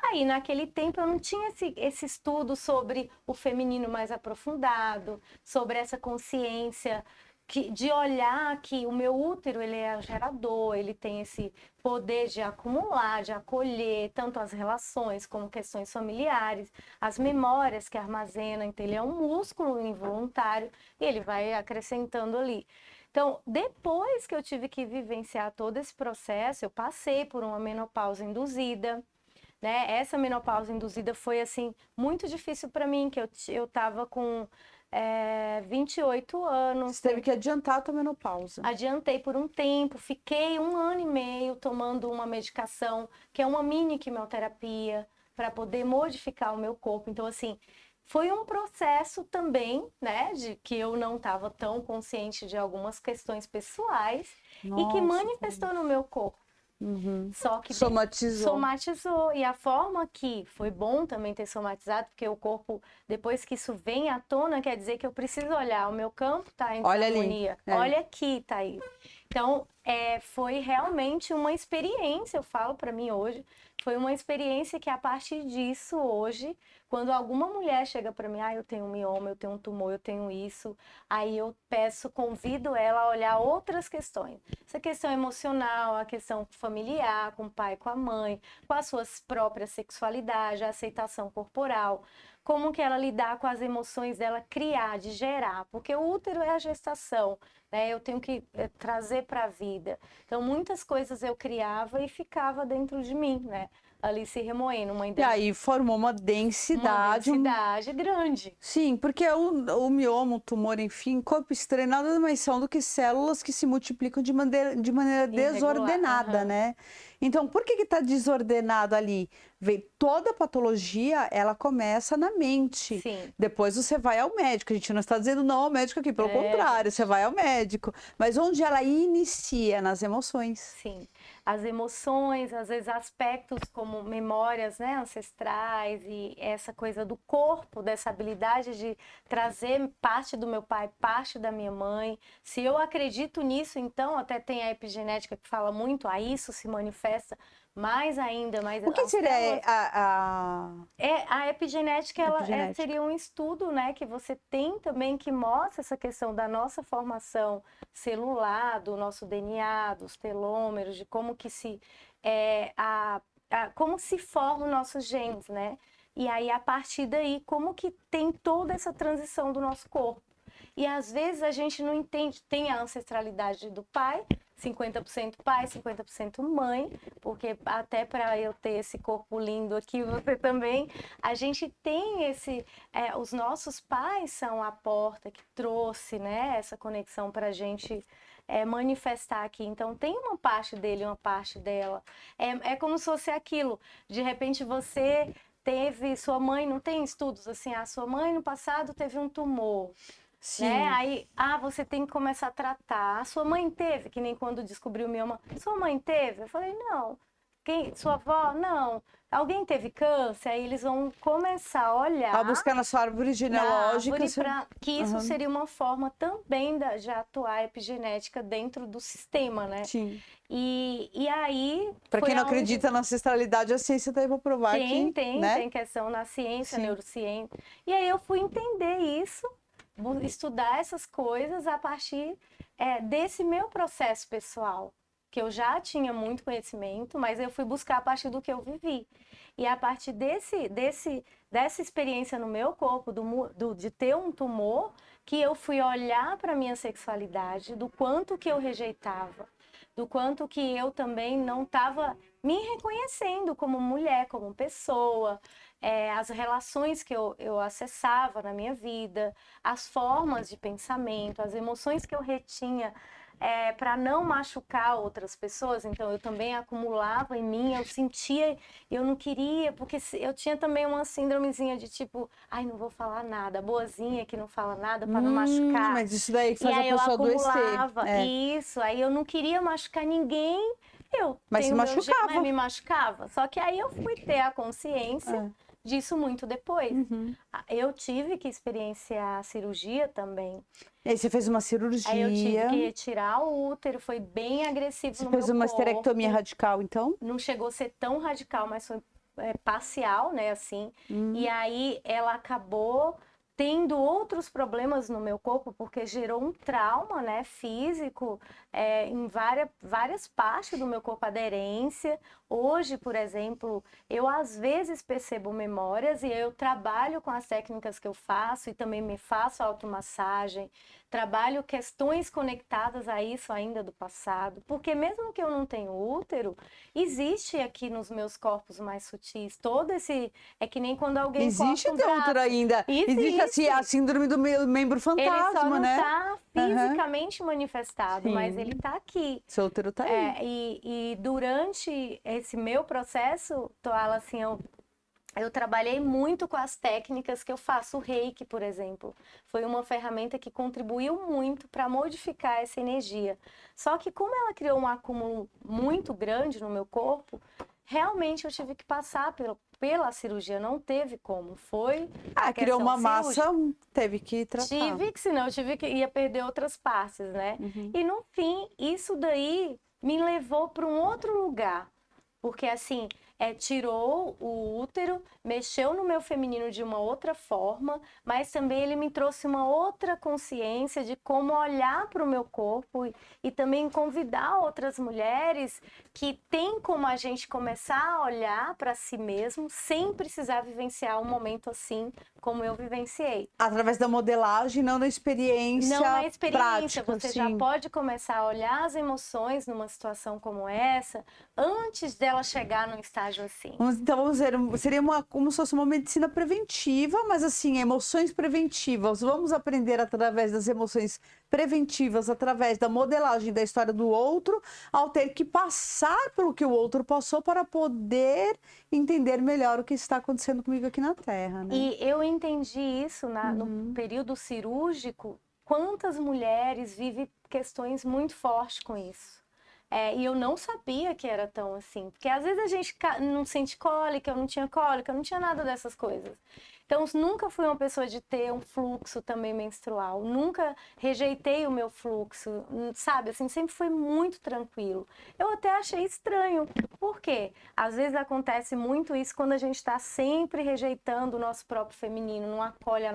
Speaker 2: Aí, naquele tempo, eu não tinha esse estudo sobre o feminino mais aprofundado, sobre essa consciência de olhar que o meu útero, ele é gerador, ele tem esse poder de acumular, de acolher tanto as relações como questões familiares, as memórias que armazena, então ele é um músculo involuntário e ele vai acrescentando ali. Então, depois que eu tive que vivenciar todo esse processo, eu passei por uma menopausa induzida, né? Essa menopausa induzida foi, assim, muito difícil para mim, que eu tava com 28 anos.
Speaker 1: Você teve que adiantar a tua menopausa.
Speaker 2: Adiantei por um tempo, fiquei 1 ano e meio tomando uma medicação, que é uma mini quimioterapia, para poder modificar o meu corpo. Então, assim, foi um processo também, né, de que eu não estava tão consciente de algumas questões pessoais e que manifestou no meu corpo. Só que somatizou. E a forma que foi bom também ter somatizado, porque o corpo, depois que isso vem à tona, quer dizer que eu preciso olhar, o meu campo está em harmonia. Olha aqui, Thaís. Então, foi realmente uma experiência, eu falo para mim hoje, foi uma experiência que a partir disso hoje, quando alguma mulher chega para mim, eu tenho um mioma, eu tenho um tumor, eu tenho isso, aí eu convido ela a olhar outras questões. Essa questão emocional, a questão familiar, com o pai, com a mãe, com as suas próprias sexualidades, a aceitação corporal, como que ela lidar com as emoções dela, criar, de gerar, porque o útero é a gestação, né? Eu tenho que trazer para a vida. Então, muitas coisas eu criava e ficava dentro de mim, né? Ali se remoendo.
Speaker 1: E aí formou uma densidade.
Speaker 2: Uma densidade grande.
Speaker 1: Sim, porque o mioma, o tumor, enfim, corpo estranho nada mais são do que células que se multiplicam de maneira desordenada, né? Então, por que está desordenado ali? Toda a patologia, ela começa na mente.
Speaker 2: Sim.
Speaker 1: Depois você vai ao médico. A gente não está dizendo não ao médico aqui, pelo contrário, você vai ao médico. Mas onde ela inicia? Nas emoções.
Speaker 2: Sim. as emoções, às vezes aspectos como memórias, né, ancestrais e essa coisa do corpo, dessa habilidade de trazer parte do meu pai, parte da minha mãe. Se eu acredito nisso, então até tem a epigenética que fala muito, a isso se manifesta mais ainda, mais
Speaker 1: O que
Speaker 2: as
Speaker 1: seria
Speaker 2: células.
Speaker 1: a
Speaker 2: A epigenética,
Speaker 1: epigenética?
Speaker 2: seria um estudo, né, que você tem também que mostra essa questão da nossa formação celular, do nosso DNA, dos telômeros, de como que se como se formam nossos genes, né? E aí a partir daí como que tem toda essa transição do nosso corpo. E às vezes a gente não entende, tem a ancestralidade do pai, 50% pai, 50% mãe, porque até para eu ter esse corpo lindo aqui, você também, a gente tem os nossos pais são a porta que trouxe, né, essa conexão para a gente manifestar aqui. Então tem uma parte dele, uma parte dela. É como se fosse aquilo, de repente você teve, sua mãe, não tem estudos assim, a sua mãe no passado teve um tumor, né?
Speaker 1: Sim.
Speaker 2: Aí, você tem que começar a tratar. A sua mãe teve, que nem quando descobriu mioma. Sua mãe teve? Eu falei, não. Sua avó? Não. Alguém teve câncer? Aí eles vão começar a
Speaker 1: Vai
Speaker 2: olhar
Speaker 1: buscar na sua árvore
Speaker 2: na
Speaker 1: genealógica.
Speaker 2: árvore para que isso
Speaker 1: Aham,
Speaker 2: seria uma forma também de atuar a epigenética dentro do sistema, né?
Speaker 1: sim.
Speaker 2: E aí
Speaker 1: Para
Speaker 2: foi
Speaker 1: quem não
Speaker 2: aonde
Speaker 1: acredita na ancestralidade, a ciência está aí para provar que, né?
Speaker 2: tem questão na ciência,
Speaker 1: Sim.
Speaker 2: neurociência. E aí eu fui entender isso, estudar essas coisas a partir desse meu processo pessoal, que eu já tinha muito conhecimento, mas eu fui buscar a partir do que eu vivi. E a partir dessa experiência no meu corpo, de ter um tumor, que eu fui olhar para a minha sexualidade, do quanto que eu rejeitava, do quanto que eu também não estava me reconhecendo como mulher, como pessoa, as relações que eu acessava na minha vida, as formas de pensamento, as emoções que eu retinha para não machucar outras pessoas. Então eu também acumulava em mim, eu sentia, eu não queria, porque eu tinha também uma síndromezinha de tipo, ai, não vou falar nada, boazinha que não fala nada para não machucar.
Speaker 1: Mas isso daí
Speaker 2: E
Speaker 1: faz a
Speaker 2: aí eu
Speaker 1: pessoa adoecer.
Speaker 2: acumulava
Speaker 1: É.
Speaker 2: isso, aí eu não queria machucar ninguém. Eu
Speaker 1: Mas se
Speaker 2: tenho meu jeito, mas
Speaker 1: machucava.
Speaker 2: me machucava. Só que aí eu fui ter a consciência
Speaker 1: É.
Speaker 2: disso muito depois.
Speaker 1: Uhum.
Speaker 2: Eu tive que experienciar a cirurgia também.
Speaker 1: E aí você fez uma
Speaker 2: Aí eu tive
Speaker 1: cirurgia.
Speaker 2: que retirar o útero, foi bem agressivo
Speaker 1: Você
Speaker 2: no
Speaker 1: fez
Speaker 2: meu
Speaker 1: uma esterectomia
Speaker 2: corpo.
Speaker 1: radical, então?
Speaker 2: Não chegou a ser tão radical, mas foi parcial, né, assim. E aí ela acabou tendo outros problemas no meu corpo, porque gerou um trauma, né, físico, em várias partes do meu corpo, aderência. Hoje, por exemplo, eu às vezes percebo memórias e eu trabalho com as técnicas que eu faço e também me faço automassagem, trabalho questões conectadas a isso ainda do passado, porque mesmo que eu não tenha útero, existe aqui nos meus corpos mais sutis todo esse. É que nem quando alguém
Speaker 1: Existe
Speaker 2: corta um
Speaker 1: ter útero
Speaker 2: braço.
Speaker 1: ainda. Existe assim, a
Speaker 2: Existe.
Speaker 1: síndrome do membro
Speaker 2: Ele só
Speaker 1: fantasma,
Speaker 2: não
Speaker 1: né?
Speaker 2: está
Speaker 1: Aham.
Speaker 2: fisicamente manifestado, mas ele
Speaker 1: Sim.
Speaker 2: está aqui.
Speaker 1: Seu útero tá aí.
Speaker 2: E durante esse meu processo, Toala, assim, eu trabalhei muito com as técnicas que eu faço. O Reiki, por exemplo, foi uma ferramenta que contribuiu muito para modificar essa energia. Só que como ela criou um acúmulo muito grande no meu corpo, realmente eu tive que passar pela cirurgia. Não teve como. Foi a
Speaker 1: Criou
Speaker 2: questão
Speaker 1: uma
Speaker 2: cirúrgica.
Speaker 1: massa, teve que tratar.
Speaker 2: Senão ia perder outras partes, né?
Speaker 1: Uhum.
Speaker 2: E no fim, isso daí me levou para um outro lugar. Porque assim, tirou o útero, mexeu no meu feminino de uma outra forma, mas também ele me trouxe uma outra consciência de como olhar para o meu corpo e também convidar outras mulheres que tem como a gente começar a olhar para si mesmo sem precisar vivenciar um momento assim como eu vivenciei.
Speaker 1: Através da modelagem, não da experiência
Speaker 2: Não na experiência,
Speaker 1: prática,
Speaker 2: você já
Speaker 1: sim.
Speaker 2: pode começar a olhar as emoções numa situação como essa antes dela chegar num estágio assim.
Speaker 1: Então, vamos dizer, seria como se fosse uma medicina preventiva, mas assim, emoções preventivas. Vamos aprender através das emoções preventivas, através da modelagem da história do outro, ao ter que passar pelo que o outro passou para poder entender melhor o que está acontecendo comigo aqui na Terra, né?
Speaker 2: E eu entendi isso no período cirúrgico, quantas mulheres vivem questões muito fortes com isso. E eu não sabia que era tão assim, porque às vezes a gente não sente cólica, eu não tinha cólica, eu não tinha nada dessas coisas. Então, nunca fui uma pessoa de ter um fluxo também menstrual, nunca rejeitei o meu fluxo, sabe? Assim, sempre foi muito tranquilo. Eu até achei estranho, por quê? Às vezes acontece muito isso quando a gente está sempre rejeitando o nosso próprio feminino, não acolhe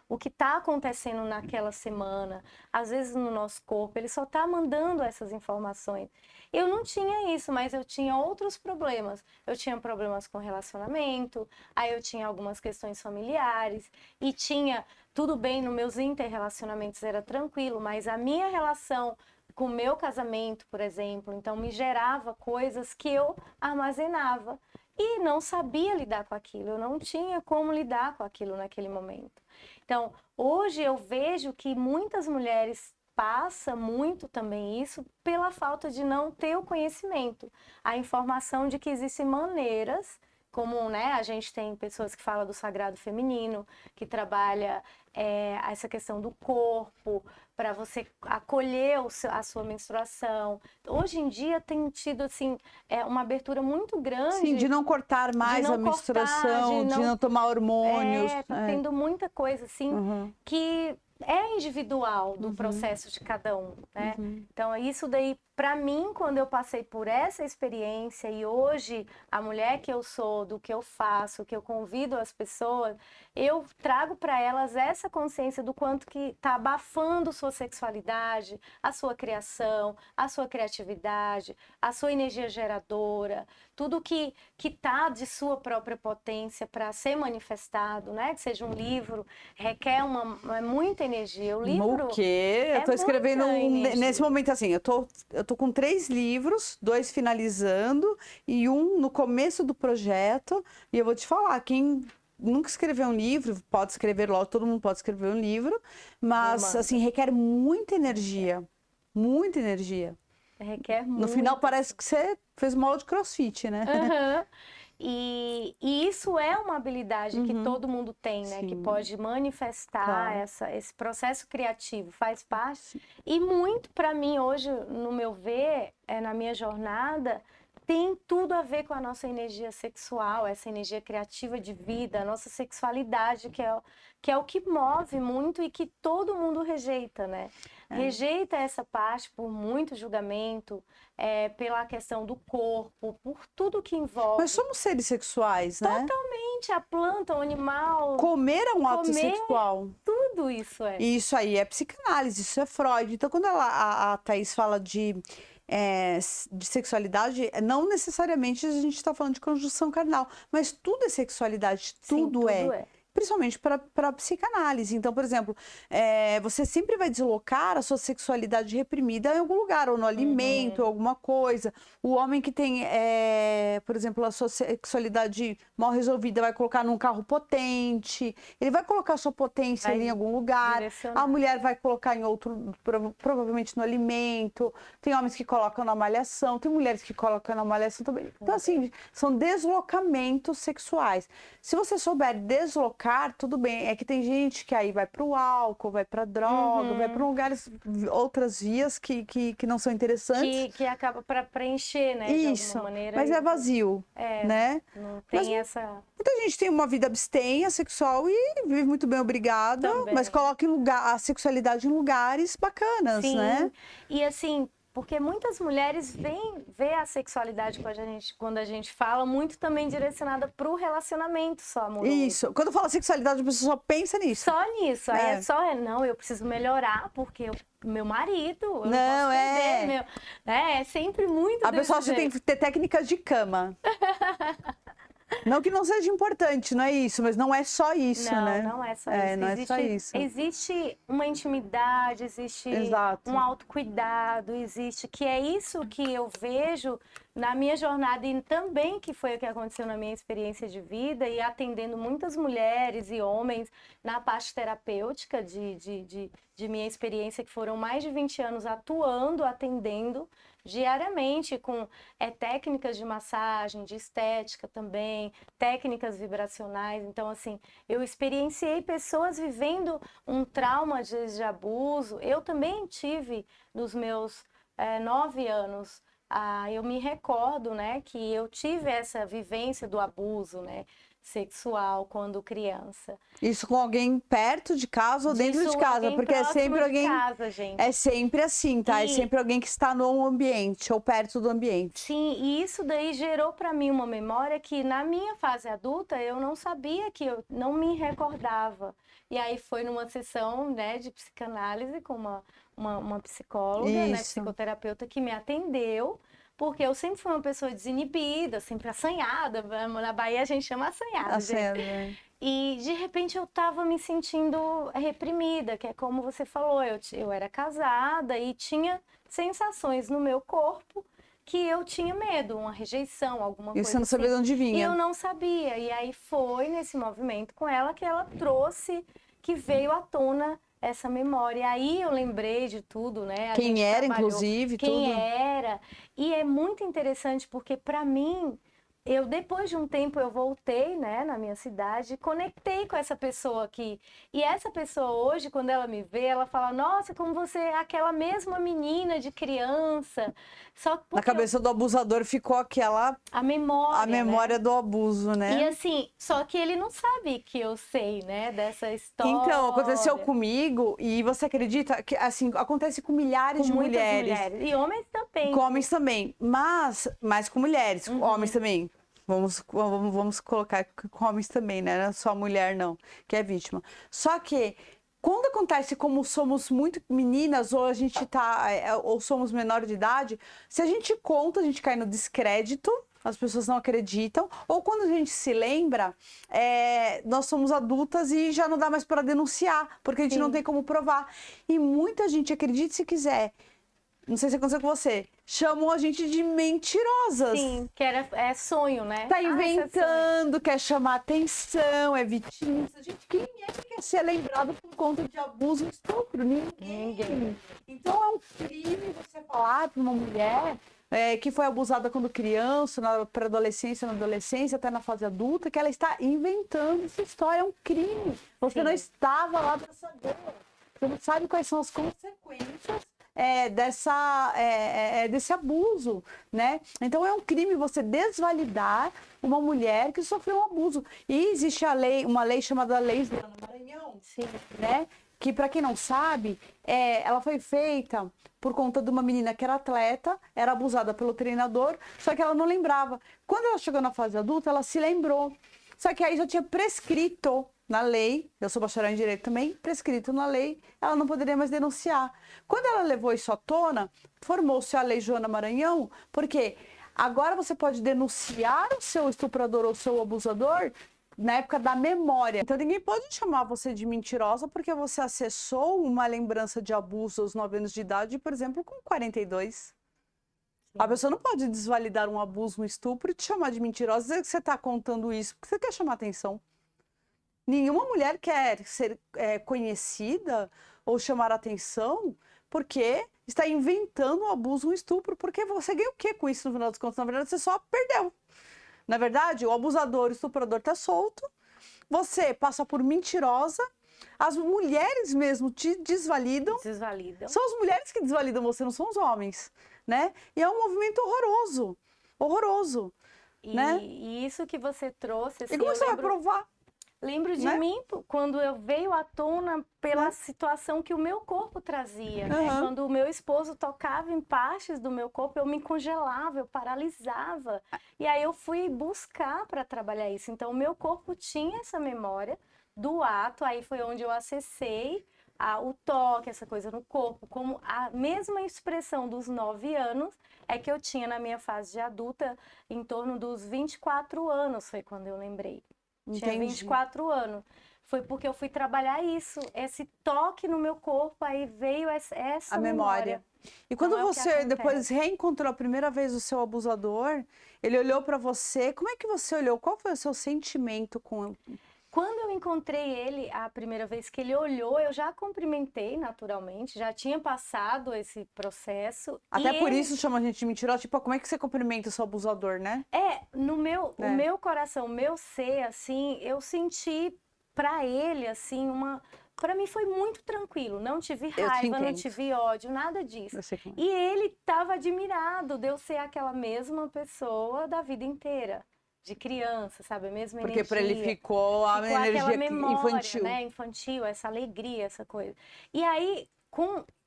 Speaker 2: o que está acontecendo naquela semana, às vezes no nosso corpo, ele só está mandando essas informações. Eu não tinha isso, mas eu tinha outros problemas. Eu tinha problemas com relacionamento, aí eu tinha algumas questões familiares e tinha tudo bem nos meus interrelacionamentos, era tranquilo, mas a minha relação com o meu casamento, por exemplo, então me gerava coisas que eu armazenava e não sabia lidar com aquilo, eu não tinha como lidar com aquilo naquele momento. Então, hoje eu vejo que muitas mulheres passa muito também isso pela falta de não ter o conhecimento, a informação de que existem maneiras, como, né, a gente tem pessoas que falam do sagrado feminino, que trabalha essa questão do corpo, para você acolher a sua menstruação. Hoje em dia tem tido assim, uma abertura muito grande.
Speaker 1: Sim, de não cortar mais a menstruação, de não tomar hormônios.
Speaker 2: Tá tendo muita coisa assim que é individual do
Speaker 1: Uhum.
Speaker 2: processo de cada um, né?
Speaker 1: Uhum.
Speaker 2: Então, isso daí, para mim, quando eu passei por essa experiência e hoje a mulher que eu sou, do que eu faço, que eu convido as pessoas, eu trago para elas essa consciência do quanto que está abafando sua sexualidade, a sua criação, a sua criatividade, a sua energia geradora, tudo que tá de sua própria potência para ser manifestado, né? Que seja um livro, requer muita energia. O livro
Speaker 1: O quê? Eu tô escrevendo nesse momento assim, eu tô com 3 livros, 2 finalizando e um no começo do projeto. E eu vou te falar, quem nunca escreveu um livro, pode escrever logo, todo mundo pode escrever um livro, mas assim, requer muita energia. Muita energia.
Speaker 2: Requer muito.
Speaker 1: No final parece que você fez uma aula de crossfit, né?
Speaker 2: E isso é uma habilidade que todo mundo tem, né?
Speaker 1: Sim.
Speaker 2: Que pode manifestar esse processo criativo, faz parte.
Speaker 1: Sim.
Speaker 2: E muito para mim hoje, no meu ver, na minha jornada, tem tudo a ver com a nossa energia sexual, essa energia criativa de vida, a nossa sexualidade, que é o que move muito e que todo mundo rejeita, né? Rejeita essa parte por muito julgamento, pela questão do corpo, por tudo que envolve.
Speaker 1: Mas somos seres sexuais, né?
Speaker 2: Totalmente, a planta, o animal.
Speaker 1: Comer é um ato sexual.
Speaker 2: Tudo isso é.
Speaker 1: E isso aí é psicanálise, isso é Freud. Então, quando a Thaís fala de sexualidade, não necessariamente a gente está falando de conjunção carnal, mas tudo é sexualidade, tudo é. Principalmente para psicanálise. Então, por exemplo, você sempre vai deslocar a sua sexualidade reprimida em algum lugar, ou no alimento, ou alguma coisa. O homem que tem, por exemplo, a sua sexualidade mal resolvida vai colocar num carro potente, ele vai colocar a sua potência ali em algum lugar. A mulher vai colocar em outro, provavelmente no alimento. Tem homens que colocam na malhação, tem mulheres que colocam na malhação também. Então, assim, são deslocamentos sexuais. Se você souber deslocar, tudo bem. É que tem gente que aí vai para o álcool, vai para droga, vai para lugares, outras vias que não são interessantes.
Speaker 2: Que acaba para preencher, né?
Speaker 1: Isso,
Speaker 2: de alguma maneira.
Speaker 1: Mas é vazio, né?
Speaker 2: Não tem essa...
Speaker 1: Muita gente tem uma vida abstenha sexual e vive muito bem, obrigada.
Speaker 2: Também.
Speaker 1: Mas coloca a sexualidade em lugares bacanas,
Speaker 2: Sim.
Speaker 1: Né?
Speaker 2: E assim... Porque muitas mulheres vê a sexualidade quando a gente fala muito também direcionada para o relacionamento só, amoroso.
Speaker 1: Isso. Quando fala sexualidade, a pessoa só pensa nisso.
Speaker 2: Só nisso. Aí não, eu preciso melhorar porque meu marido, eu não posso perder. É sempre muito
Speaker 1: A pessoa acha que tem que ter técnicas de cama. Não que não seja importante, não é isso, mas não é só isso, né?
Speaker 2: Não é só isso.
Speaker 1: Não é só isso.
Speaker 2: Existe uma intimidade, existe um autocuidado, que é isso que eu vejo na minha jornada e também que foi o que aconteceu na minha experiência de vida e atendendo muitas mulheres e homens na parte terapêutica de minha experiência, que foram mais de 20 anos atuando, atendendo diariamente com técnicas de massagem, de estética também, técnicas vibracionais. Então, assim, eu experienciei pessoas vivendo um trauma de abuso. Eu também tive, nos meus 9 anos eu me recordo, né, que eu tive essa vivência do abuso, né, sexual quando criança.
Speaker 1: Isso com alguém perto de casa ou dentro de
Speaker 2: Disso,
Speaker 1: casa?
Speaker 2: alguém
Speaker 1: Porque é
Speaker 2: próximo
Speaker 1: sempre
Speaker 2: de
Speaker 1: alguém.
Speaker 2: casa, gente.
Speaker 1: É sempre assim, tá? É
Speaker 2: E
Speaker 1: sempre alguém que está no ambiente ou perto do ambiente.
Speaker 2: sim, e isso daí gerou para mim uma memória que na minha fase adulta eu não sabia, que eu não me recordava. E aí foi numa sessão, né, de psicanálise com uma psicóloga, né,
Speaker 1: Isso.
Speaker 2: psicoterapeuta que me atendeu, porque eu sempre fui uma pessoa desinibida, sempre assanhada. Na Bahia a gente chama assanhada,
Speaker 1: Assim,
Speaker 2: gente.
Speaker 1: né?
Speaker 2: E de repente eu tava me sentindo reprimida, que é como você falou, eu era casada e tinha sensações no meu corpo que eu tinha medo, uma rejeição, alguma
Speaker 1: E você
Speaker 2: coisa
Speaker 1: não sabia de
Speaker 2: assim.
Speaker 1: onde
Speaker 2: E
Speaker 1: vinha.
Speaker 2: eu não sabia. E aí foi nesse movimento com ela que ela trouxe, que veio à tona essa memória. E aí eu lembrei de tudo, né? A
Speaker 1: Quem
Speaker 2: gente
Speaker 1: era,
Speaker 2: trabalhou
Speaker 1: inclusive,
Speaker 2: quem
Speaker 1: tudo.
Speaker 2: era. E é muito interessante porque para mim eu depois de um tempo eu voltei, né, na minha cidade, conectei com essa pessoa aqui. E essa pessoa hoje, quando ela me vê, ela fala: "Nossa, como você é aquela mesma menina de criança". Só
Speaker 1: Na
Speaker 2: porque
Speaker 1: cabeça do abusador ficou aquela
Speaker 2: a memória,
Speaker 1: a memória
Speaker 2: né?
Speaker 1: do abuso,
Speaker 2: E
Speaker 1: né?
Speaker 2: assim, só que ele não sabe que eu sei, né, dessa
Speaker 1: Então, aconteceu
Speaker 2: história.
Speaker 1: comigo e você acredita que assim acontece com milhares
Speaker 2: Com
Speaker 1: de
Speaker 2: muitas
Speaker 1: mulheres,
Speaker 2: mulheres. E homens também,
Speaker 1: com
Speaker 2: viu?
Speaker 1: homens também, mas mais com mulheres, com homens
Speaker 2: Uhum.
Speaker 1: também. Vamos colocar com homens também, né? Não é só a mulher não, que é vítima. Só que quando acontece como somos muito meninas ou a gente tá ou somos menor de idade, se a gente conta, a gente cai no descrédito. As pessoas não acreditam, ou quando a gente se lembra, nós somos adultas e já não dá mais para denunciar, porque a gente não
Speaker 2: Sim.
Speaker 1: tem como provar. E muita gente, acredite se quiser, não sei se aconteceu com você, chamou a gente de mentirosas.
Speaker 2: Sim, que é sonho, né?
Speaker 1: Tá
Speaker 2: Isso é sonho.
Speaker 1: inventando, quer chamar atenção, é vitimista. Gente, quem é que quer ser lembrado por conta de abuso e estupro? Ninguém. Então é um crime você falar para uma mulher que foi abusada quando criança, na pré-adolescência, na adolescência, até na fase adulta, que ela está inventando essa história. É um crime. Você não
Speaker 2: Sim.
Speaker 1: estava lá para saber. Você não sabe quais são as consequências desse abuso, né? Então é um crime você desvalidar uma mulher que sofreu um abuso. E existe uma lei chamada Lei Joana Maranhão,
Speaker 2: Sim.
Speaker 1: né? Que para quem não sabe, ela foi feita por conta de uma menina que era atleta, era abusada pelo treinador, só que ela não lembrava. Quando ela chegou na fase adulta, ela se lembrou. Só que aí já tinha prescrito na lei, eu sou bacharel em direito também, prescrito na lei, ela não poderia mais denunciar. Quando ela levou isso à tona, formou-se a Lei Joana Maranhão, porque agora você pode denunciar o seu estuprador ou o seu abusador na época da memória. Então ninguém pode chamar você de mentirosa porque você acessou uma lembrança de abuso aos 9 anos de idade, por exemplo, com 42. A pessoa não pode desvalidar um abuso, um estupro e te chamar de mentirosa, dizer que você está contando isso porque você quer chamar atenção. Nenhuma mulher quer ser conhecida ou chamar atenção porque está inventando um abuso, um estupro, porque você ganha o que com isso no final das contas? Na verdade, você só perdeu. Na verdade, o abusador, o estuprador está solto, você passa por mentirosa, as mulheres mesmo te desvalidam.
Speaker 2: Desvalidam.
Speaker 1: São as mulheres que desvalidam você, não são os homens, né? E é um movimento horroroso, horroroso, né?
Speaker 2: E isso que você trouxe, assim,
Speaker 1: E como
Speaker 2: eu
Speaker 1: você vai
Speaker 2: lembro,
Speaker 1: provar?
Speaker 2: lembro de
Speaker 1: Né?
Speaker 2: mim quando eu veio à tona pela
Speaker 1: Né?
Speaker 2: situação que o meu corpo trazia, né?
Speaker 1: Aham.
Speaker 2: Quando o meu esposo tocava em partes do meu corpo, eu me congelava, eu paralisava. E aí eu fui buscar para trabalhar isso. Então, o meu corpo tinha essa memória do ato, aí foi onde eu acessei o toque, essa coisa no corpo, como a mesma expressão dos 9 anos é que eu tinha na minha fase de adulta, em torno dos 24 anos, foi quando eu lembrei. Tinha
Speaker 1: Entendi.
Speaker 2: 24 anos. Foi porque eu fui trabalhar isso, esse toque no meu corpo, aí veio essa
Speaker 1: A memória. E quando
Speaker 2: Então, é o que
Speaker 1: você depois
Speaker 2: acontece.
Speaker 1: reencontrou a primeira vez o seu abusador, ele olhou pra você, como é que você olhou? Qual foi o seu sentimento com ele?
Speaker 2: Quando eu encontrei ele, a primeira vez que ele olhou, eu já cumprimentei naturalmente, já tinha passado esse processo.
Speaker 1: Até
Speaker 2: e
Speaker 1: por
Speaker 2: ele,
Speaker 1: isso chama a gente de mentirosa, tipo, como é que você cumprimenta o seu abusador, né?
Speaker 2: o meu coração, o meu ser, assim, eu senti pra ele, assim, para mim foi muito tranquilo. Não tive
Speaker 1: te
Speaker 2: raiva, não
Speaker 1: entendo.
Speaker 2: tive ódio, nada disso.
Speaker 1: Eu sei como é.
Speaker 2: E ele estava admirado de eu ser aquela mesma pessoa da vida inteira. De criança, sabe? A mesma
Speaker 1: Porque para ele
Speaker 2: energia.
Speaker 1: ficou a
Speaker 2: Ficou aquela
Speaker 1: energia
Speaker 2: memória,
Speaker 1: infantil.
Speaker 2: né? Infantil, essa alegria, essa coisa. E aí,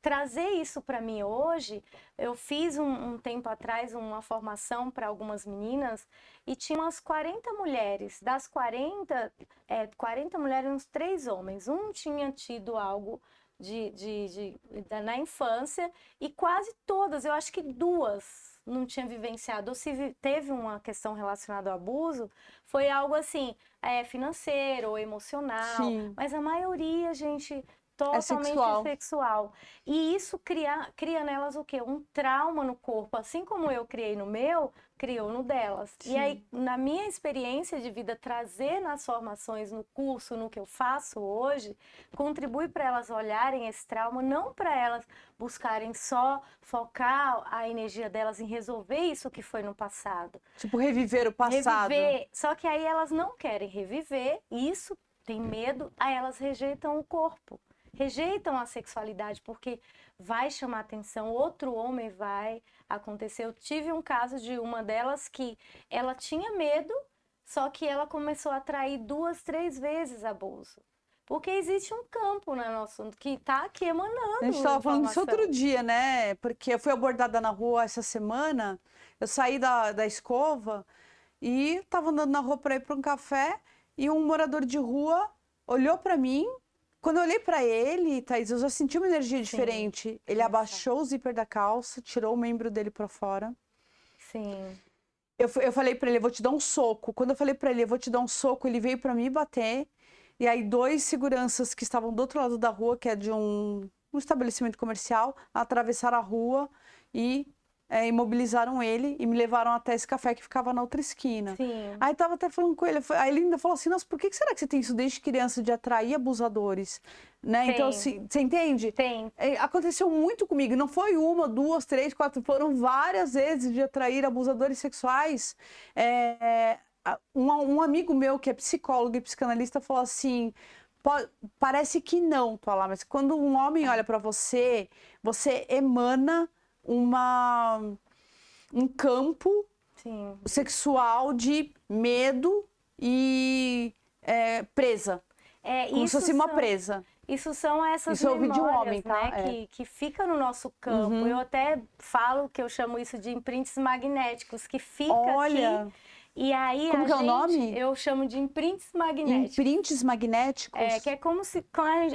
Speaker 2: trazer isso para mim hoje, eu fiz um tempo atrás uma formação para algumas meninas e tinha umas 40 mulheres. Das 40 mulheres, uns 3 homens. Um tinha tido algo na infância e quase todas, eu acho que 2 não tinha vivenciado, ou se teve uma questão relacionada ao abuso, foi algo assim, financeiro ou emocional,
Speaker 1: Sim.
Speaker 2: mas a maioria, gente, totalmente
Speaker 1: sexual.
Speaker 2: sexual. E isso cria nelas o quê? Um trauma no corpo, assim como eu criei no meu, criou no delas.
Speaker 1: Sim.
Speaker 2: E aí, na minha experiência de vida, trazer nas formações, no curso, no que eu faço hoje, contribui para elas olharem esse trauma, não para elas buscarem só focar a energia delas em resolver isso que foi no passado.
Speaker 1: Tipo, reviver o passado.
Speaker 2: Reviver. Só que aí elas não querem reviver isso, tem medo, aí elas rejeitam o corpo. Rejeitam a sexualidade porque vai chamar atenção, outro homem vai acontecer. Eu tive um caso de uma delas que ela tinha medo, só que ela começou a atrair 2, 3 vezes abuso. Porque existe um campo no nosso que está aqui emanando.
Speaker 1: A gente estava falando disso
Speaker 2: informação.
Speaker 1: outro dia, né? Porque eu fui abordada na rua essa semana, eu saí da escova e estava andando na rua para ir para um café e um morador de rua olhou para mim. Quando eu olhei pra ele, Thaís, eu já senti uma energia diferente. Ele abaixou o zíper da calça, tirou o membro dele pra fora.
Speaker 2: Sim.
Speaker 1: Eu falei pra ele, eu vou te dar um soco. Quando eu falei pra ele, eu vou te dar um soco, ele veio pra me bater. E aí 2 seguranças que estavam do outro lado da rua, que é de um estabelecimento comercial, atravessaram a rua e imobilizaram ele e me levaram até esse café que ficava na outra esquina.
Speaker 2: Sim.
Speaker 1: Aí tava até falando com ele, aí ele ainda falou assim, nossa, por que será que você tem isso desde criança de atrair abusadores? Né?
Speaker 2: Tem.
Speaker 1: Então, assim, você entende?
Speaker 2: Tem.
Speaker 1: Aconteceu muito comigo, não foi 1, 2, 3, 4, foram várias vezes de atrair abusadores sexuais. Um amigo meu que é psicólogo e psicanalista falou assim, parece que não, Tuala, mas quando um homem olha pra você, você emana um campo
Speaker 2: Sim.
Speaker 1: sexual de medo e presa. Como se fosse uma presa.
Speaker 2: Isso são essas
Speaker 1: Isso eu ouvi de um
Speaker 2: memórias,
Speaker 1: homem, tá?
Speaker 2: né, que fica no nosso campo. Eu até falo que eu chamo isso de imprints magnéticos, que fica
Speaker 1: Olha,
Speaker 2: aqui. E aí
Speaker 1: como que é o nome?
Speaker 2: eu chamo de imprints magnéticos.
Speaker 1: Imprints magnéticos?
Speaker 2: Que é como se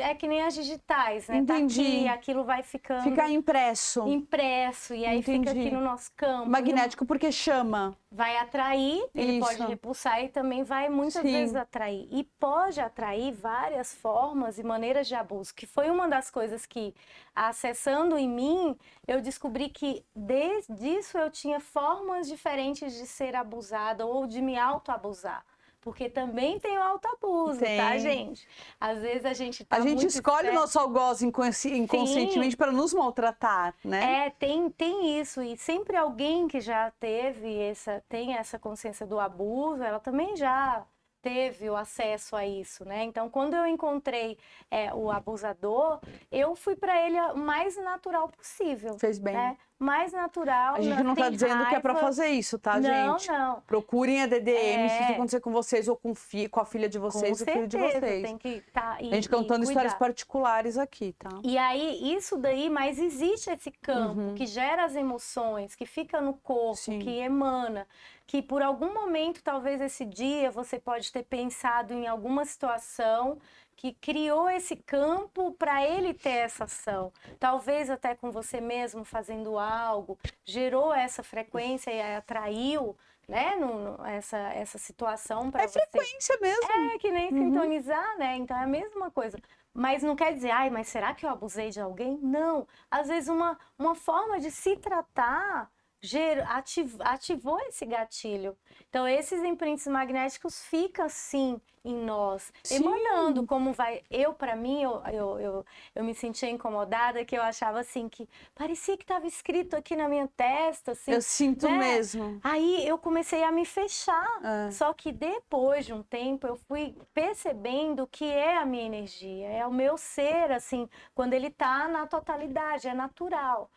Speaker 2: é que nem as digitais, né?
Speaker 1: Entendi.
Speaker 2: Tá aqui, aquilo vai ficando
Speaker 1: Fica impresso.
Speaker 2: impresso e aí fica aqui no nosso campo.
Speaker 1: Magnético porque chama.
Speaker 2: Vai atrair, ele
Speaker 1: Isso.
Speaker 2: pode repulsar e também vai muitas
Speaker 1: Sim.
Speaker 2: vezes atrair. E pode atrair várias formas e maneiras de abuso, que foi uma das coisas que, acessando em mim, eu descobri que desde isso eu tinha formas diferentes de ser abusada ou de me autoabusar. Porque também tem o autoabuso, tá, gente? Às vezes a gente tá
Speaker 1: A gente
Speaker 2: muito
Speaker 1: escolhe o nosso algoz inconscientemente para nos maltratar, né?
Speaker 2: Tem isso. E sempre alguém que já tem essa consciência do abuso, ela também já teve o acesso a isso, né? Então, quando eu encontrei o abusador, eu fui para ele o mais natural possível.
Speaker 1: Fez bem.
Speaker 2: Né? Mais natural.
Speaker 1: A gente não tá dizendo que é para fazer isso, tá, gente?
Speaker 2: Não.
Speaker 1: Procurem a DDM se isso acontecer com vocês ou com a filha de vocês ou o filho de vocês.
Speaker 2: Tem que a
Speaker 1: gente contando histórias particulares aqui, tá?
Speaker 2: E aí, isso daí, mas existe esse campo que gera as emoções, que fica no corpo,
Speaker 1: Sim.
Speaker 2: que emana, que por algum momento, talvez esse dia, você pode ter pensado em alguma situação que criou esse campo para ele ter essa ação. Talvez até com você mesmo fazendo algo, gerou essa frequência e atraiu, né, essa situação para você.
Speaker 1: É frequência mesmo.
Speaker 2: É que nem sintonizar, né? Então é a mesma coisa. Mas não quer dizer, mas será que eu abusei de alguém? Não. Às vezes uma forma de se tratar ativou esse gatilho. Então, esses imprints magnéticos ficam, sim, em nós, emanando como vai. Para mim, eu me sentia incomodada, que eu achava assim, que parecia que estava escrito aqui na minha testa, assim.
Speaker 1: Eu sinto
Speaker 2: né?
Speaker 1: mesmo.
Speaker 2: Aí eu comecei a me fechar. Só que depois de um tempo, eu fui percebendo que é a minha energia, é o meu ser, assim, quando ele tá na totalidade, é natural.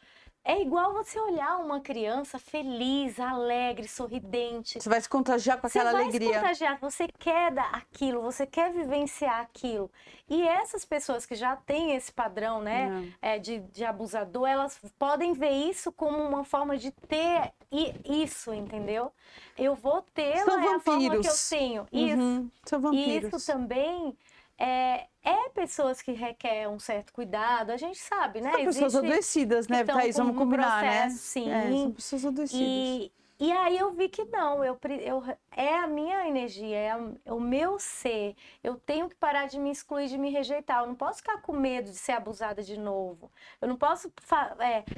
Speaker 2: É igual você olhar uma criança feliz, alegre, sorridente.
Speaker 1: Você vai se contagiar com aquela alegria.
Speaker 2: Você vai se contagiar, você quer dar aquilo, você quer vivenciar aquilo. E essas pessoas que já têm esse padrão, né, de abusador, elas podem ver isso como uma forma de ter isso, entendeu? Eu vou ter a forma que eu tenho. Isso.
Speaker 1: São vampiros.
Speaker 2: E isso também é pessoas que requerem um certo cuidado, a gente sabe, né?
Speaker 1: São pessoas adoecidas, né, Thaís? Vamos combinar, né?
Speaker 2: Sim.
Speaker 1: São pessoas adoecidas.
Speaker 2: E aí eu vi que não, é a minha energia, é o meu ser. Eu tenho que parar de me excluir, de me rejeitar. Eu não posso ficar com medo de ser abusada de novo. Eu não posso,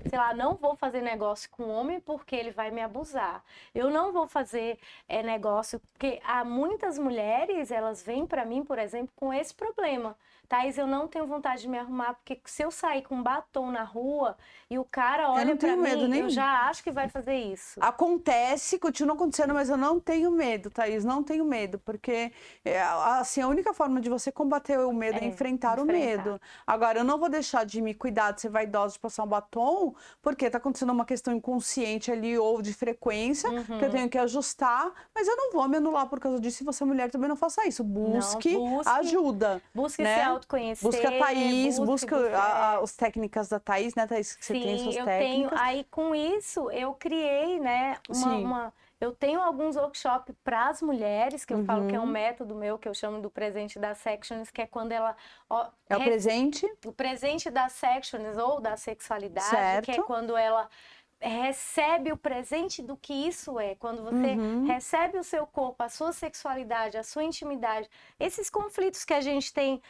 Speaker 2: sei lá, não vou fazer negócio com um homem porque ele vai me abusar. Eu não vou fazer negócio, porque há muitas mulheres, elas vêm para mim, por exemplo, com esse problema. Thaís, eu não tenho vontade de me arrumar, porque se eu sair com batom na rua e o cara olha pra mim, eu já acho que vai fazer isso.
Speaker 1: Acontece, continua acontecendo, mas eu não tenho medo, Thaís, não tenho medo, porque assim, a única forma de você combater o medo é enfrentar o medo. Agora, eu não vou deixar de me cuidar, de ser vaidosa, de passar um batom, porque tá acontecendo uma questão inconsciente ali, ou de frequência, que eu tenho que ajustar, mas eu não vou me anular por causa disso. Se você é mulher, também não faça isso. Busque ajuda.
Speaker 2: Busque
Speaker 1: né?
Speaker 2: se autoconhecer.
Speaker 1: Busca a Thaís, busca as técnicas da Thaís, né, Thaís? Que você tem suas técnicas.
Speaker 2: Aí com isso eu criei, né, eu tenho alguns workshops para as mulheres, que eu falo que é um método meu, que eu chamo do presente das sections, que é quando ela...
Speaker 1: é o presente?
Speaker 2: O presente das sections ou da sexualidade, que é quando ela recebe o presente do que isso é. Quando você recebe o seu corpo, a sua sexualidade, a sua intimidade, esses conflitos que a gente tem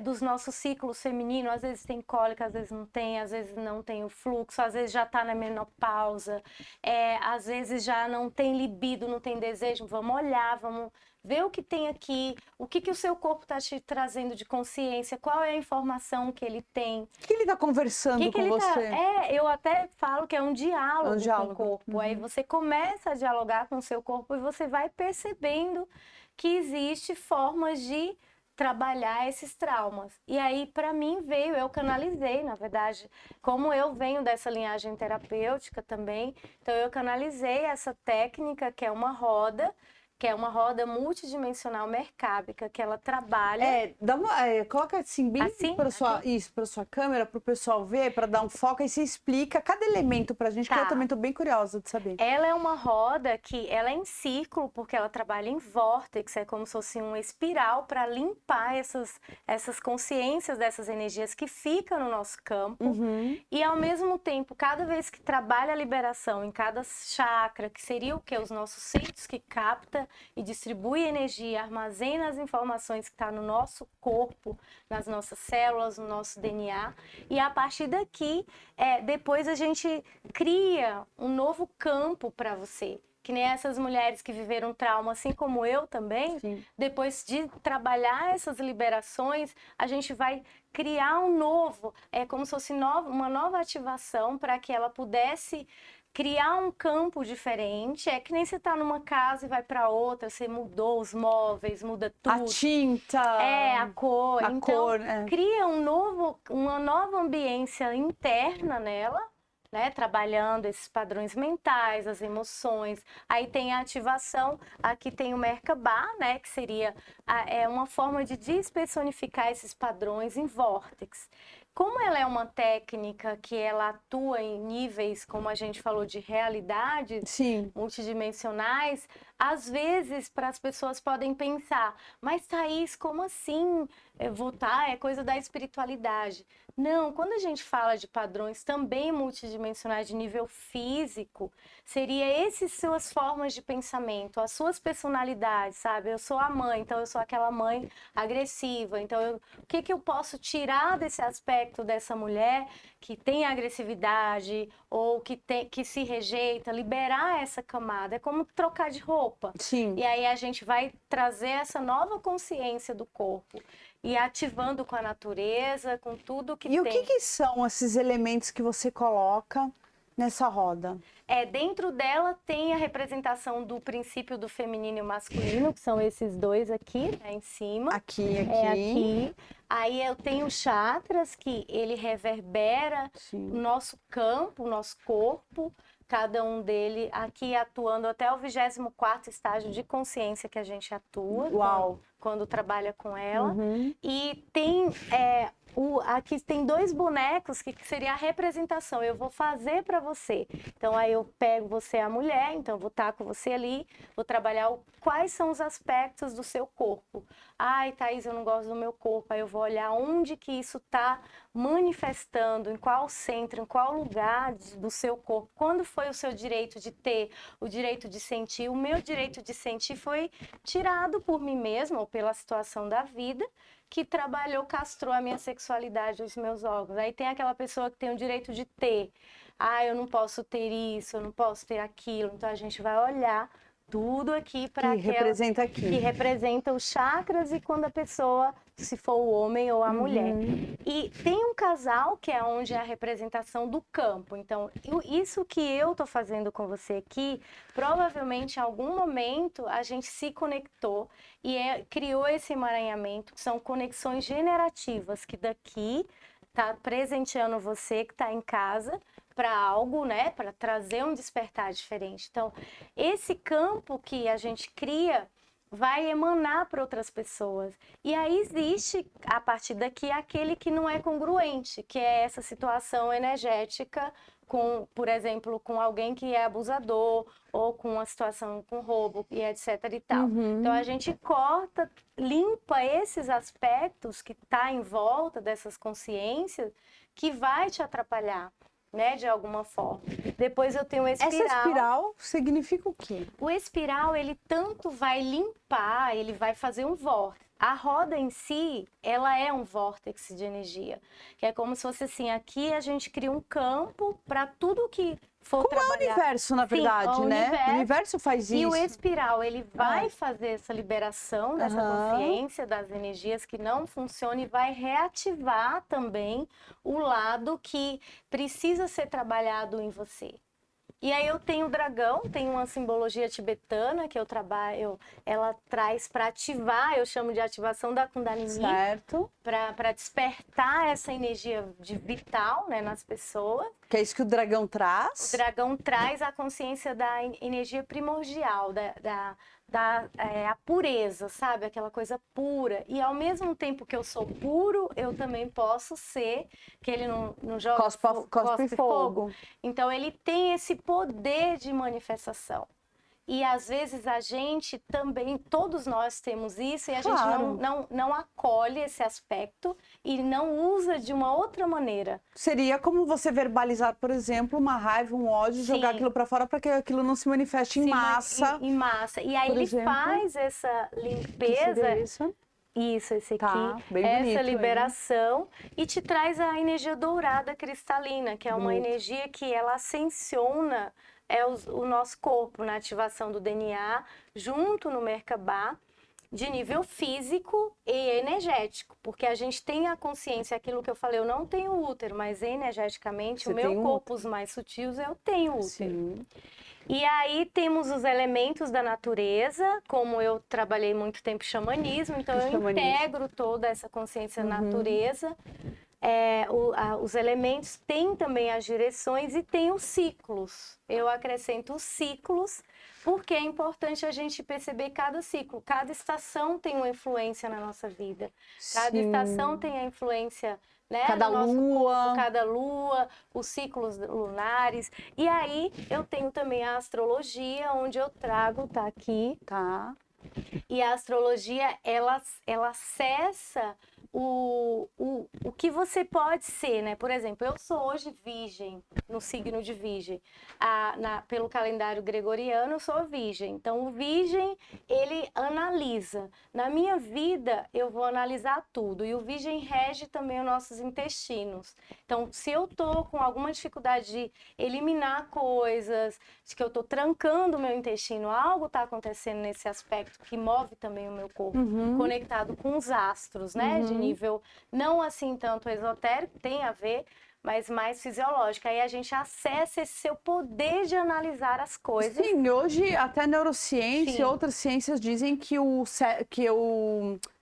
Speaker 2: dos nossos ciclos femininos, às vezes tem cólica, às vezes não tem o fluxo, às vezes já está na menopausa, às vezes já não tem libido, não tem desejo. Vamos olhar, vamos ver o que tem aqui, o que o seu corpo está te trazendo de consciência, qual é a informação que ele tem.
Speaker 1: O que ele está conversando com você?
Speaker 2: Eu até falo que é um diálogo com o corpo. Aí você começa a dialogar com o seu corpo e você vai percebendo que existe formas de trabalhar esses traumas. E aí, para mim, eu canalizei, na verdade, como eu venho dessa linhagem terapêutica também, então eu canalizei essa técnica, que é uma roda multidimensional mercábica, que ela trabalha...
Speaker 1: coloca assim, bem para sua câmera, para o pessoal ver, para dar um foco, aí você explica cada elemento pra gente, que eu também tô bem curiosa de saber.
Speaker 2: Ela é uma roda que ela é em círculo, porque ela trabalha em vórtex, é como se fosse uma espiral para limpar essas consciências dessas energias que ficam no nosso campo. E, ao mesmo tempo, cada vez que trabalha a liberação em cada chakra, que seria o que? Os nossos centros que capta e distribui energia, armazena as informações que estão no nosso corpo, nas nossas células, no nosso DNA. E a partir daqui, depois a gente cria um novo campo para você. Que nem essas mulheres que viveram trauma, assim como eu também, depois de trabalhar essas liberações, a gente vai criar um novo, como se fosse uma nova ativação para que ela pudesse criar um campo diferente. É que nem você tá numa casa e vai para outra, você mudou os móveis, muda tudo.
Speaker 1: A tinta.
Speaker 2: A cor.
Speaker 1: Então,
Speaker 2: cria uma nova ambiência interna nela, né? Trabalhando esses padrões mentais, as emoções. Aí tem a ativação, aqui tem o Merkabah, né? Que seria uma forma de despersonificar esses padrões em vórtex. Como ela é uma técnica que ela atua em níveis, como a gente falou, de realidades multidimensionais, Às vezes, para as pessoas podem pensar, mas Thaís, como assim? Votar é coisa da espiritualidade. Não, quando a gente fala de padrões também multidimensionais de nível físico, seria essas suas formas de pensamento, as suas personalidades, sabe? Eu sou a mãe, então eu sou aquela mãe agressiva. Então, o que que eu posso tirar desse aspecto dessa mulher que tem agressividade ou que se rejeita, liberar essa camada? É como trocar de roupa.
Speaker 1: Sim.
Speaker 2: E aí a gente vai trazer essa nova consciência do corpo e ativando com a natureza, com tudo que
Speaker 1: E
Speaker 2: tem.
Speaker 1: o que são esses elementos que você coloca nessa roda?
Speaker 2: Dentro dela tem a representação do princípio do feminino e o masculino, que são esses dois aqui, né, em cima.
Speaker 1: Aqui.
Speaker 2: Aqui. Aí eu tenho chakras, que ele reverbera
Speaker 1: Sim.
Speaker 2: o nosso campo, o nosso corpo, cada um dele aqui atuando até o 24º estágio de consciência que a gente atua.
Speaker 1: Uau!
Speaker 2: Quando trabalha com ela.
Speaker 1: Uhum.
Speaker 2: E tem aqui tem 2 bonecos que seria a representação. Eu vou fazer para você. Então aí eu pego você a mulher, então eu vou estar com você ali, vou trabalhar quais são os aspectos do seu corpo. Ai, Thaís, eu não gosto do meu corpo. Aí eu vou olhar onde que isso está manifestando, em qual centro, em qual lugar do seu corpo. Quando foi o seu direito de ter, o direito de sentir? O meu direito de sentir foi tirado por mim mesma ou pela situação da vida, que trabalhou, castrou a minha sexualidade, os meus órgãos. Aí tem aquela pessoa que tem o direito de ter. Ah, eu não posso ter isso, eu não posso ter aquilo. Então a gente vai olhar tudo aqui para
Speaker 1: representa aqui.
Speaker 2: Que representa os chakras e quando a pessoa, se for o homem ou a mulher. E tem um casal que é onde é a representação do campo. Então, isso que eu tô fazendo com você aqui, provavelmente em algum momento a gente se conectou e criou esse emaranhamento, que são conexões generativas, que daqui tá presenteando você que está em casa para algo, né, para trazer um despertar diferente. Então, esse campo que a gente cria vai emanar para outras pessoas. E aí existe, a partir daqui, aquele que não é congruente, que é essa situação energética com, por exemplo, com alguém que é abusador ou com uma situação com roubo e etc e tal. Então a gente corta, limpa esses aspectos que tá em volta dessas consciências que vai te atrapalhar, né, de alguma forma. Depois eu tenho espiral.
Speaker 1: Essa espiral significa o quê?
Speaker 2: O espiral, ele tanto vai limpar, ele vai fazer um vórtice. A roda em si, ela é um vórtice de energia, que é como se fosse assim, aqui a gente cria um campo para tudo que for
Speaker 1: Como
Speaker 2: trabalhar.
Speaker 1: é o universo, na verdade, né? O universo faz isso.
Speaker 2: E o espiral, ele vai fazer essa liberação dessa
Speaker 1: Aham.
Speaker 2: consciência das energias que não funcionam e vai reativar também o lado que precisa ser trabalhado em você. E aí eu tenho o dragão, tem uma simbologia tibetana que eu trabalho, ela traz para ativar, eu chamo de ativação da Kundalini,
Speaker 1: Certo.
Speaker 2: para despertar essa energia de vital, né, nas pessoas.
Speaker 1: Que é isso que o dragão traz.
Speaker 2: O dragão traz a consciência da energia primordial, a pureza, sabe? Aquela coisa pura. E ao mesmo tempo que eu sou puro, eu também posso ser, que ele não joga
Speaker 1: Cospe fogo.
Speaker 2: Então ele tem esse poder de manifestação. E às vezes a gente também, todos nós temos isso, e a gente não acolhe esse aspecto e não usa de uma outra maneira.
Speaker 1: Seria como você verbalizar, por exemplo, uma raiva, um ódio, jogar aquilo para fora para que aquilo não se manifeste em massa.
Speaker 2: Em massa. E aí ele faz essa limpeza. Isso, esse aqui,
Speaker 1: bem
Speaker 2: essa
Speaker 1: bonito,
Speaker 2: liberação, e te traz a energia dourada cristalina, que é uma energia que ela ascensiona o nosso corpo na ativação do DNA, junto no Merkabah, de nível físico e energético, porque a gente tem a consciência, aquilo que eu falei, eu não tenho útero, mas energeticamente, o meu corpo, os mais sutis, eu tenho útero. Sim. E aí temos os elementos da natureza, como eu trabalhei muito tempo xamanismo, então eu integro toda essa consciência natureza. Os elementos têm também as direções e tem os ciclos. Eu acrescento os ciclos, porque é importante a gente perceber cada ciclo. Cada estação tem uma influência na nossa vida. Cada estação tem a influência né?
Speaker 1: Cada
Speaker 2: no nosso
Speaker 1: lua.
Speaker 2: corpo, cada lua, os ciclos lunares. E aí eu tenho também a astrologia, onde eu trago, tá aqui.
Speaker 1: Tá.
Speaker 2: E a astrologia, ela acessa o que você pode ser, né? Por exemplo, eu sou hoje virgem, no signo de virgem. Pelo calendário gregoriano, eu sou virgem. Então, o virgem, ele analisa. Na minha vida, eu vou analisar tudo. E o virgem rege também os nossos intestinos. Então, se eu tô com alguma dificuldade de eliminar coisas, de que eu tô trancando o meu intestino, algo tá acontecendo nesse aspecto que move também o meu corpo, conectado com os astros, né? De nível não assim tanto esotérico, tem a ver, mas mais fisiológico. Aí a gente acessa esse seu poder de analisar as coisas.
Speaker 1: Sim, hoje até neurociência
Speaker 2: Sim.
Speaker 1: e outras ciências dizem que o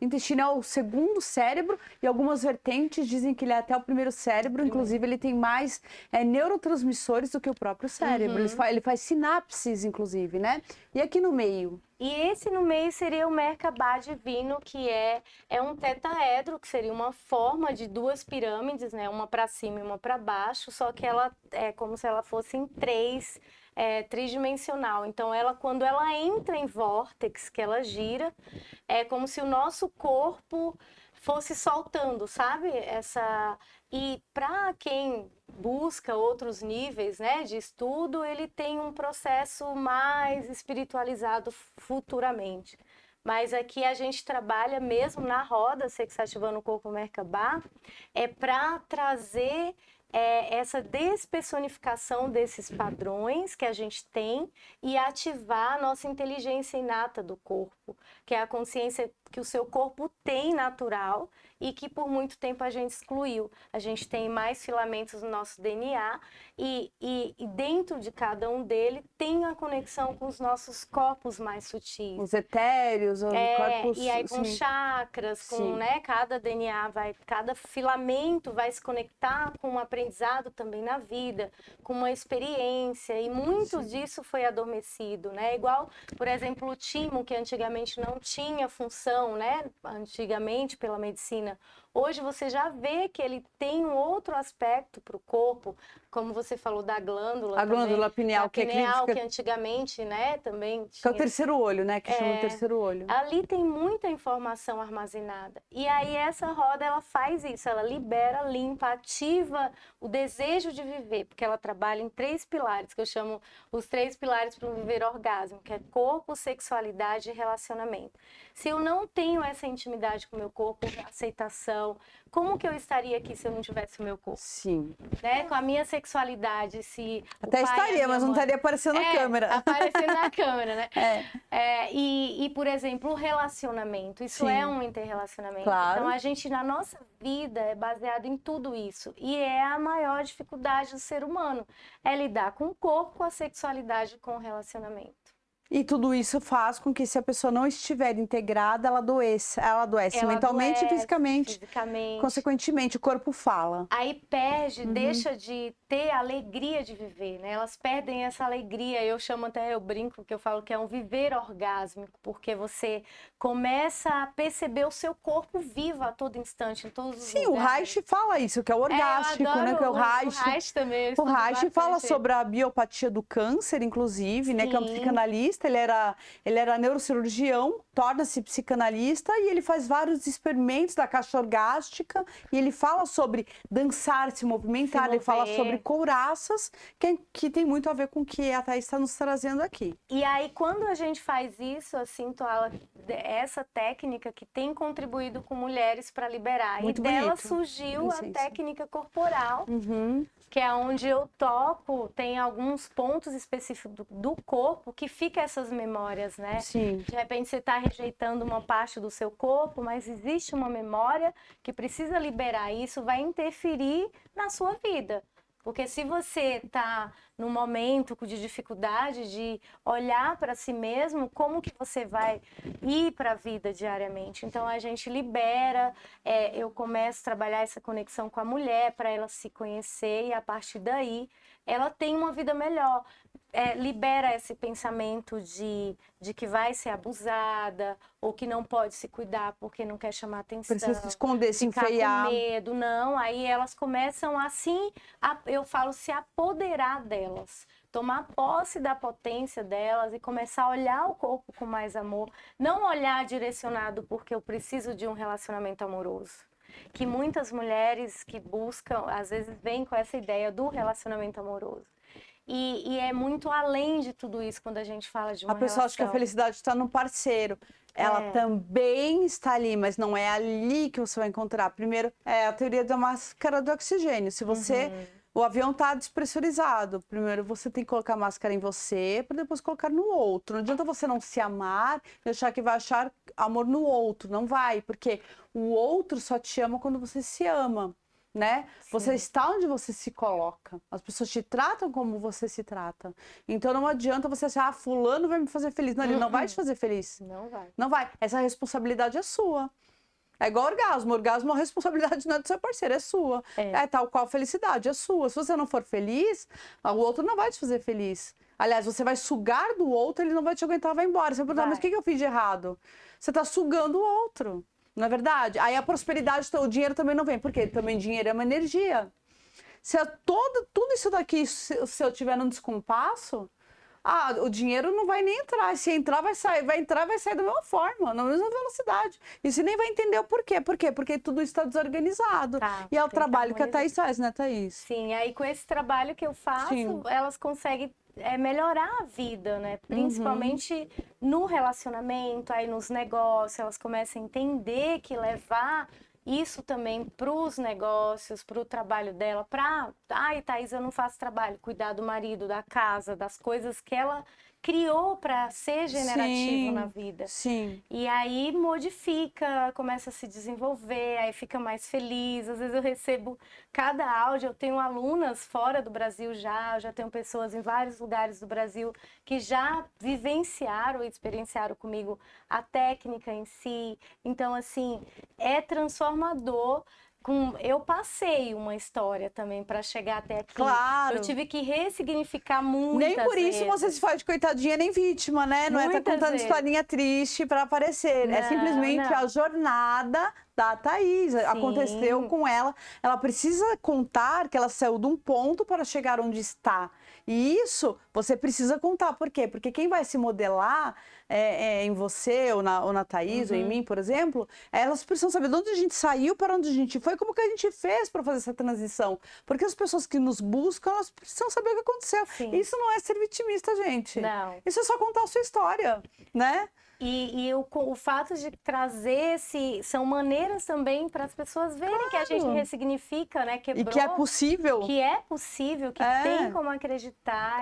Speaker 1: intestino é o segundo cérebro e algumas vertentes dizem que ele é até o primeiro cérebro, inclusive ele tem mais neurotransmissores do que o próprio cérebro. Ele faz sinapses, inclusive, né? E aqui no meio?
Speaker 2: E esse no meio seria o Merkabah divino, que é um tetaedro, que seria uma forma de duas pirâmides, né? Uma para cima e uma para baixo, só que ela é como se ela fosse em tridimensional. Então, quando ela entra em vórtex, que ela gira, é como se o nosso corpo fosse soltando, sabe? E para quem busca outros níveis, né, de estudo, ele tem um processo mais espiritualizado futuramente. Mas aqui a gente trabalha mesmo na roda Sexativando o Corpo Merkabah, para trazer essa despersonificação desses padrões que a gente tem e ativar a nossa inteligência inata do corpo, que é a consciência que o seu corpo tem natural e que por muito tempo a gente excluiu. A gente tem mais filamentos no nosso DNA e dentro de cada um deles tem a conexão com os nossos corpos mais sutis.
Speaker 1: Os etéreos, os corpos...
Speaker 2: E aí com
Speaker 1: sim.
Speaker 2: chakras, com, né, cada DNA cada filamento vai se conectar com um aprendizado também na vida, com uma experiência, e muito disso foi adormecido, né? Igual, por exemplo, o timo, que antigamente não tinha função, né? Antigamente pela medicina. Hoje você já vê que ele tem um outro aspecto para o corpo, como você falou da glândula.
Speaker 1: A glândula pineal,
Speaker 2: que antigamente, né, também tinha.
Speaker 1: Que é o terceiro olho, né? Que chama de terceiro olho.
Speaker 2: Ali tem muita informação armazenada. E aí essa roda, ela faz isso, ela libera, limpa, ativa o desejo de viver, porque ela trabalha em 3 pilares, que eu chamo os 3 pilares para um viver orgasmo, que é corpo, sexualidade e relacionamento. Se eu não tenho essa intimidade com o meu corpo, aceitação, como que eu estaria aqui se eu não tivesse o meu corpo?
Speaker 1: Sim.
Speaker 2: Né? Com a minha sexualidade, se
Speaker 1: até estaria, mas não estaria aparecendo na câmera.
Speaker 2: Aparecendo na câmera, né? E, por exemplo, o relacionamento. Isso é um interrelacionamento.
Speaker 1: Claro.
Speaker 2: Então, a gente, na nossa vida, é baseado em tudo isso. E é a maior dificuldade do ser humano. É lidar com o corpo, com a sexualidade, com o relacionamento.
Speaker 1: E tudo isso faz com que, se a pessoa não estiver integrada, ela adoece mentalmente e fisicamente. Consequentemente, o corpo fala.
Speaker 2: Aí perde, deixa de ter alegria de viver, né? Elas perdem essa alegria. Eu brinco que eu falo que é um viver orgásmico, porque você começa a perceber o seu corpo vivo a todo instante, em todos os lugares.
Speaker 1: O Reich fala isso, que é o orgástico, né? Que é o Reich
Speaker 2: também.
Speaker 1: O Reich fala sobre a biopatia do câncer, inclusive, né? Que é um psicanalista. Ele era neurocirurgião, torna-se psicanalista e ele faz vários experimentos da caixa orgástica e ele fala sobre dançar, se movimentar, ele fala sobre couraças, que tem muito a ver com o que a Thaís está nos trazendo aqui.
Speaker 2: E aí, quando a gente faz isso, assim, essa técnica que tem contribuído com mulheres para liberar.
Speaker 1: Muito
Speaker 2: e dela
Speaker 1: bonito.
Speaker 2: surgiu a técnica corporal, que é onde eu toco, tem alguns pontos específicos do corpo que fica essas memórias, né?
Speaker 1: Sim.
Speaker 2: De repente você está rejeitando uma parte do seu corpo, mas existe uma memória que precisa liberar. E isso vai interferir na sua vida. Porque se você está num momento de dificuldade de olhar para si mesmo, como que você vai ir para a vida diariamente? Então, a gente libera, eu começo a trabalhar essa conexão com a mulher para ela se conhecer e, a partir daí, ela tem uma vida melhor. libera esse pensamento de que vai ser abusada ou que não pode se cuidar porque não quer chamar atenção.
Speaker 1: Precisa se esconder, se
Speaker 2: ficar
Speaker 1: enfeiar.
Speaker 2: com medo, não. Aí elas começam assim, eu falo, se apoderar delas. Tomar posse da potência delas e começar a olhar o corpo com mais amor. Não olhar direcionado porque eu preciso de um relacionamento amoroso. Que muitas mulheres que buscam, às vezes, vêm com essa ideia do relacionamento amoroso. E é muito além de tudo isso quando a gente fala de uma relação.
Speaker 1: A pessoa acha que a felicidade está no parceiro. Ela também está ali, mas não é ali que você vai encontrar. Primeiro, é a teoria da máscara do oxigênio. Se você... O avião está despressurizado. Primeiro você tem que colocar a máscara em você, para depois colocar no outro. Não adianta você não se amar e achar que vai achar amor no outro. Não vai, porque o outro só te ama quando você se ama, né?
Speaker 2: Sim.
Speaker 1: Você está onde você se coloca. As pessoas te tratam como você se trata. Então não adianta você achar, fulano vai me fazer feliz. Não, ele não vai te fazer feliz.
Speaker 2: Não vai.
Speaker 1: Não vai. Essa responsabilidade é sua. É igual orgasmo. Orgasmo, a responsabilidade não é do seu parceiro, é sua. É tal qual felicidade, é sua. Se você não for feliz, o outro não vai te fazer feliz. Aliás, você vai sugar do outro, ele não vai te aguentar, vai embora. Você vai perguntar, mas o que eu fiz de errado? Você está sugando o outro, não é verdade? Aí a prosperidade, o dinheiro também não vem. Por quê? Também dinheiro é uma energia. Se tudo isso daqui, se eu tiver num descompasso, o dinheiro não vai nem entrar. Se entrar, vai sair. Vai entrar, vai sair da mesma forma, na mesma velocidade. E você nem vai entender o porquê. Por quê? Porque tudo isso está desorganizado. E é o trabalho que a Thaís faz, né, Thaís?
Speaker 2: Sim, aí com esse trabalho que eu faço, elas conseguem melhorar a vida, né? Principalmente no relacionamento, aí nos negócios, elas começam a entender que levar isso também para os negócios, para o trabalho dela, ai, Thaís, eu não faço trabalho, cuidar do marido, da casa, das coisas que ela criou para ser generativo na vida.
Speaker 1: Sim.
Speaker 2: E aí modifica, começa a se desenvolver, aí fica mais feliz. Às vezes eu recebo cada áudio, eu tenho alunas fora do Brasil já tenho pessoas em vários lugares do Brasil que já vivenciaram e experienciaram comigo a técnica em si. Então, assim, é transformador. Eu passei uma história também para chegar até aqui.
Speaker 1: Claro.
Speaker 2: Eu tive que ressignificar muitas
Speaker 1: Nem por isso
Speaker 2: vezes.
Speaker 1: você se faz de coitadinha nem vítima, né? Não é tá contando historinha triste para aparecer. Não, é simplesmente a jornada da Thaís. Sim. Aconteceu com ela. Ela precisa contar que ela saiu de um ponto para chegar onde está. E isso você precisa contar. Por quê? Porque quem vai se modelar em você, ou na Thaís, ou em mim, por exemplo, elas precisam saber de onde a gente saiu, para onde a gente foi, como que a gente fez para fazer essa transição. Porque as pessoas que nos buscam, elas precisam saber o que aconteceu. Sim. Isso não é ser vitimista, gente.
Speaker 2: Não.
Speaker 1: Isso é só contar a sua história, né?
Speaker 2: E o fato de trazer são maneiras também para as pessoas verem que a gente ressignifica, né? Quebrou,
Speaker 1: e que é possível.
Speaker 2: Que é possível, que tem como acreditar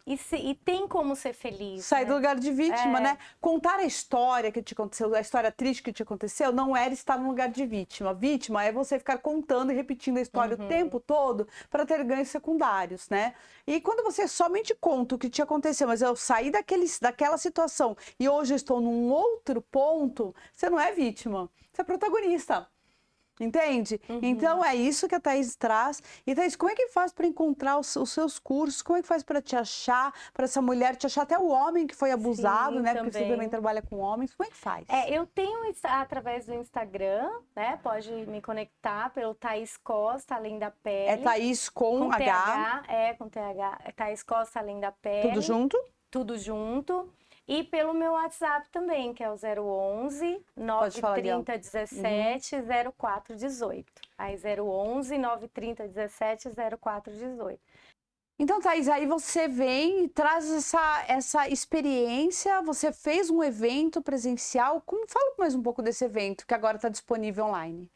Speaker 2: e tem como ser feliz.
Speaker 1: Sair do lugar de vítima, né? Contar a história que te aconteceu, a história triste que te aconteceu, não era estar no lugar de vítima. Vítima é você ficar contando e repetindo a história o tempo todo para ter ganhos secundários, né? E quando você somente conta o que te aconteceu, mas eu saí daquela situação e hoje eu estou num outro ponto, você não é vítima, você é protagonista. Entende? Então é isso que a Thaís traz. E Thaís, como é que faz para encontrar os seus cursos? Como é que faz para te achar, para essa mulher te achar, até o homem que foi abusado, né? Também. Porque você também trabalha com homens. Como é que faz?
Speaker 2: Eu tenho através do Instagram, né? Pode me conectar pelo Thaís Costa, Além da Pele.
Speaker 1: É Thaís com H.
Speaker 2: Com TH. É Thaís Costa, Além da Pele.
Speaker 1: Tudo junto?
Speaker 2: Tudo junto. E pelo meu WhatsApp também, que é o 011 930 17 0418. Aí 011 930 17 0418.
Speaker 1: Então, Thaís, aí você vem e traz essa experiência, você fez um evento presencial. Fala mais um pouco desse evento, que agora está disponível online.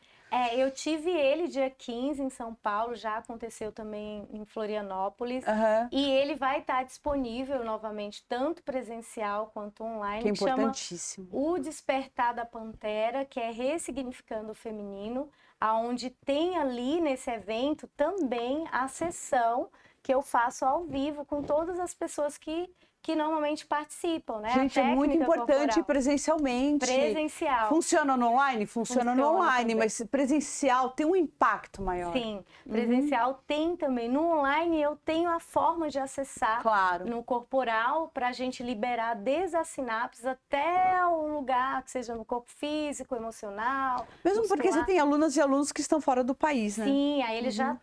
Speaker 2: Eu tive ele dia 15 em São Paulo, já aconteceu também em Florianópolis. E ele vai estar disponível novamente, tanto presencial quanto online.
Speaker 1: Que é importantíssimo.
Speaker 2: Chama O Despertar da Pantera, que é ressignificando o feminino, aonde tem ali nesse evento também a sessão que eu faço ao vivo com todas as pessoas que que normalmente participam, né?
Speaker 1: Gente, é muito importante
Speaker 2: corporal.
Speaker 1: presencialmente.
Speaker 2: Presencial.
Speaker 1: Funciona no online? Funciona no online,
Speaker 2: também.
Speaker 1: mas presencial tem um impacto maior.
Speaker 2: Sim, presencial tem também. No online eu tenho a forma de acessar
Speaker 1: Claro.
Speaker 2: no corporal para a gente liberar desde as sinapses até o lugar que seja no corpo físico, emocional.
Speaker 1: Mesmo porque
Speaker 2: muscular.
Speaker 1: você tem alunas e alunos que estão fora do país, né?
Speaker 2: Sim, aí eles já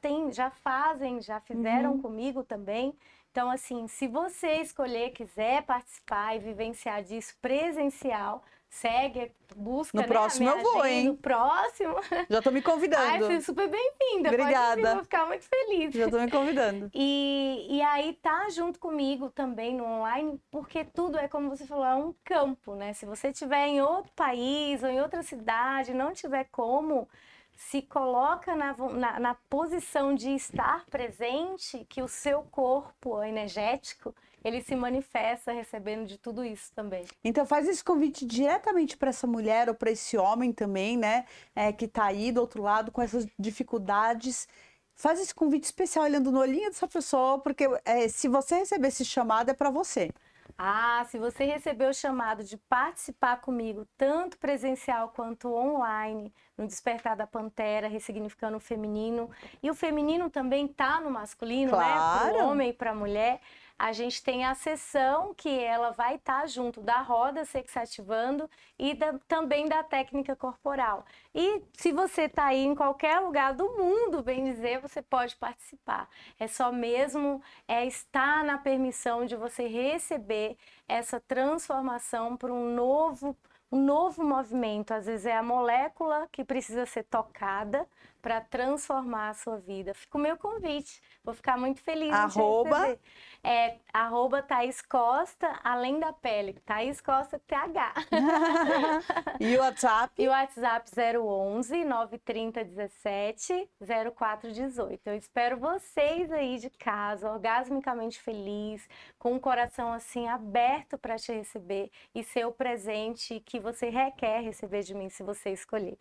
Speaker 2: fizeram comigo também. Então, assim, se você escolher, quiser participar e vivenciar disso presencial, segue, busca,
Speaker 1: No
Speaker 2: né,
Speaker 1: próximo
Speaker 2: a minha
Speaker 1: eu vou,
Speaker 2: agenda,
Speaker 1: hein?
Speaker 2: No próximo.
Speaker 1: Já tô me convidando.
Speaker 2: Ai, fui super bem-vinda.
Speaker 1: Obrigada.
Speaker 2: Pode vir, vou ficar muito feliz.
Speaker 1: Já tô me convidando.
Speaker 2: E aí tá junto comigo também no online, porque tudo é, como você falou, é um campo, né? Se você estiver em outro país ou em outra cidade, não tiver como, se coloca na posição de estar presente, que o seu corpo energético, ele se manifesta recebendo de tudo isso também.
Speaker 1: Então faz esse convite diretamente para essa mulher ou para esse homem também, né? Que tá aí do outro lado com essas dificuldades. Faz esse convite especial olhando no olhinho dessa pessoa, porque se você receber esse chamado é para você.
Speaker 2: Ah, se você recebeu o chamado de participar comigo, tanto presencial quanto online, no Despertar da Pantera, ressignificando o feminino, e o feminino também tá no masculino, né?
Speaker 1: Claro.
Speaker 2: Para o homem e para a mulher, a gente tem a sessão que ela vai estar junto da roda sexativando e também da técnica corporal. E se você está aí em qualquer lugar do mundo, bem dizer, você pode participar. É só mesmo estar na permissão de você receber essa transformação para um novo movimento. Às vezes é a molécula que precisa ser tocada para transformar a sua vida. Fica o meu convite. Vou ficar muito feliz de te receber. @Thaís Costa, além da pele. Thaís Costa, TH.
Speaker 1: E o WhatsApp?
Speaker 2: E o WhatsApp 011 930 17 0418. Eu espero vocês aí de casa, orgasmicamente feliz, com o coração assim aberto para te receber e ser o presente que você requer receber de mim, se você escolher.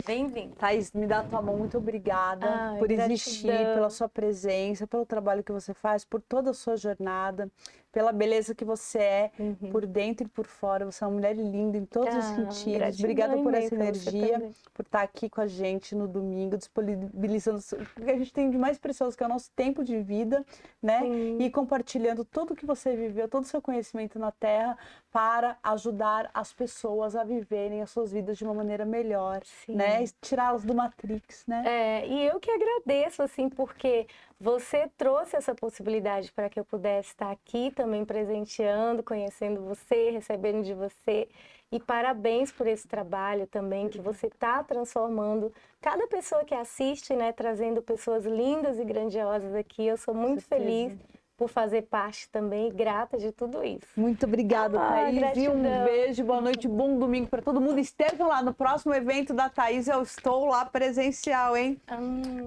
Speaker 2: Bem-vindo.
Speaker 1: Thaís, me dá a tua mão, muito obrigada por existir, pela sua presença, pelo trabalho que você faz, por toda a sua jornada, pela beleza que você é, por dentro e por fora. Você é uma mulher linda em todos os sentidos. Obrigada por essa energia, por estar aqui com a gente no domingo, disponibilizando o que a gente tem de mais precioso, que é o nosso tempo de vida, né? E compartilhando tudo que você viveu, todo o seu conhecimento na Terra, para ajudar as pessoas a viverem as suas vidas de uma maneira melhor, né? Tirá-las do Matrix, né?
Speaker 2: E eu que agradeço, assim, porque você trouxe essa possibilidade para que eu pudesse estar aqui também presenteando, conhecendo você, recebendo de você. E parabéns por esse trabalho também, que você está transformando cada pessoa que assiste, né? Trazendo pessoas lindas e grandiosas aqui. Eu sou muito feliz por fazer parte também e grata de tudo isso.
Speaker 1: Muito obrigada, Thaís.
Speaker 2: Gratidão.
Speaker 1: E um beijo, boa noite, bom domingo para todo mundo. Estejam lá no próximo evento da Thaís, eu estou lá presencial, hein?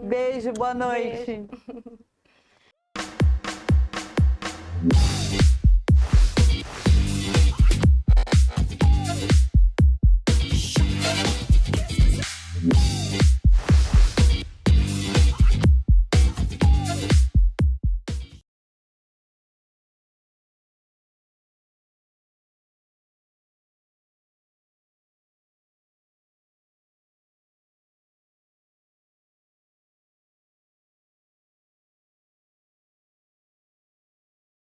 Speaker 1: Beijo, boa noite.
Speaker 2: Beijo.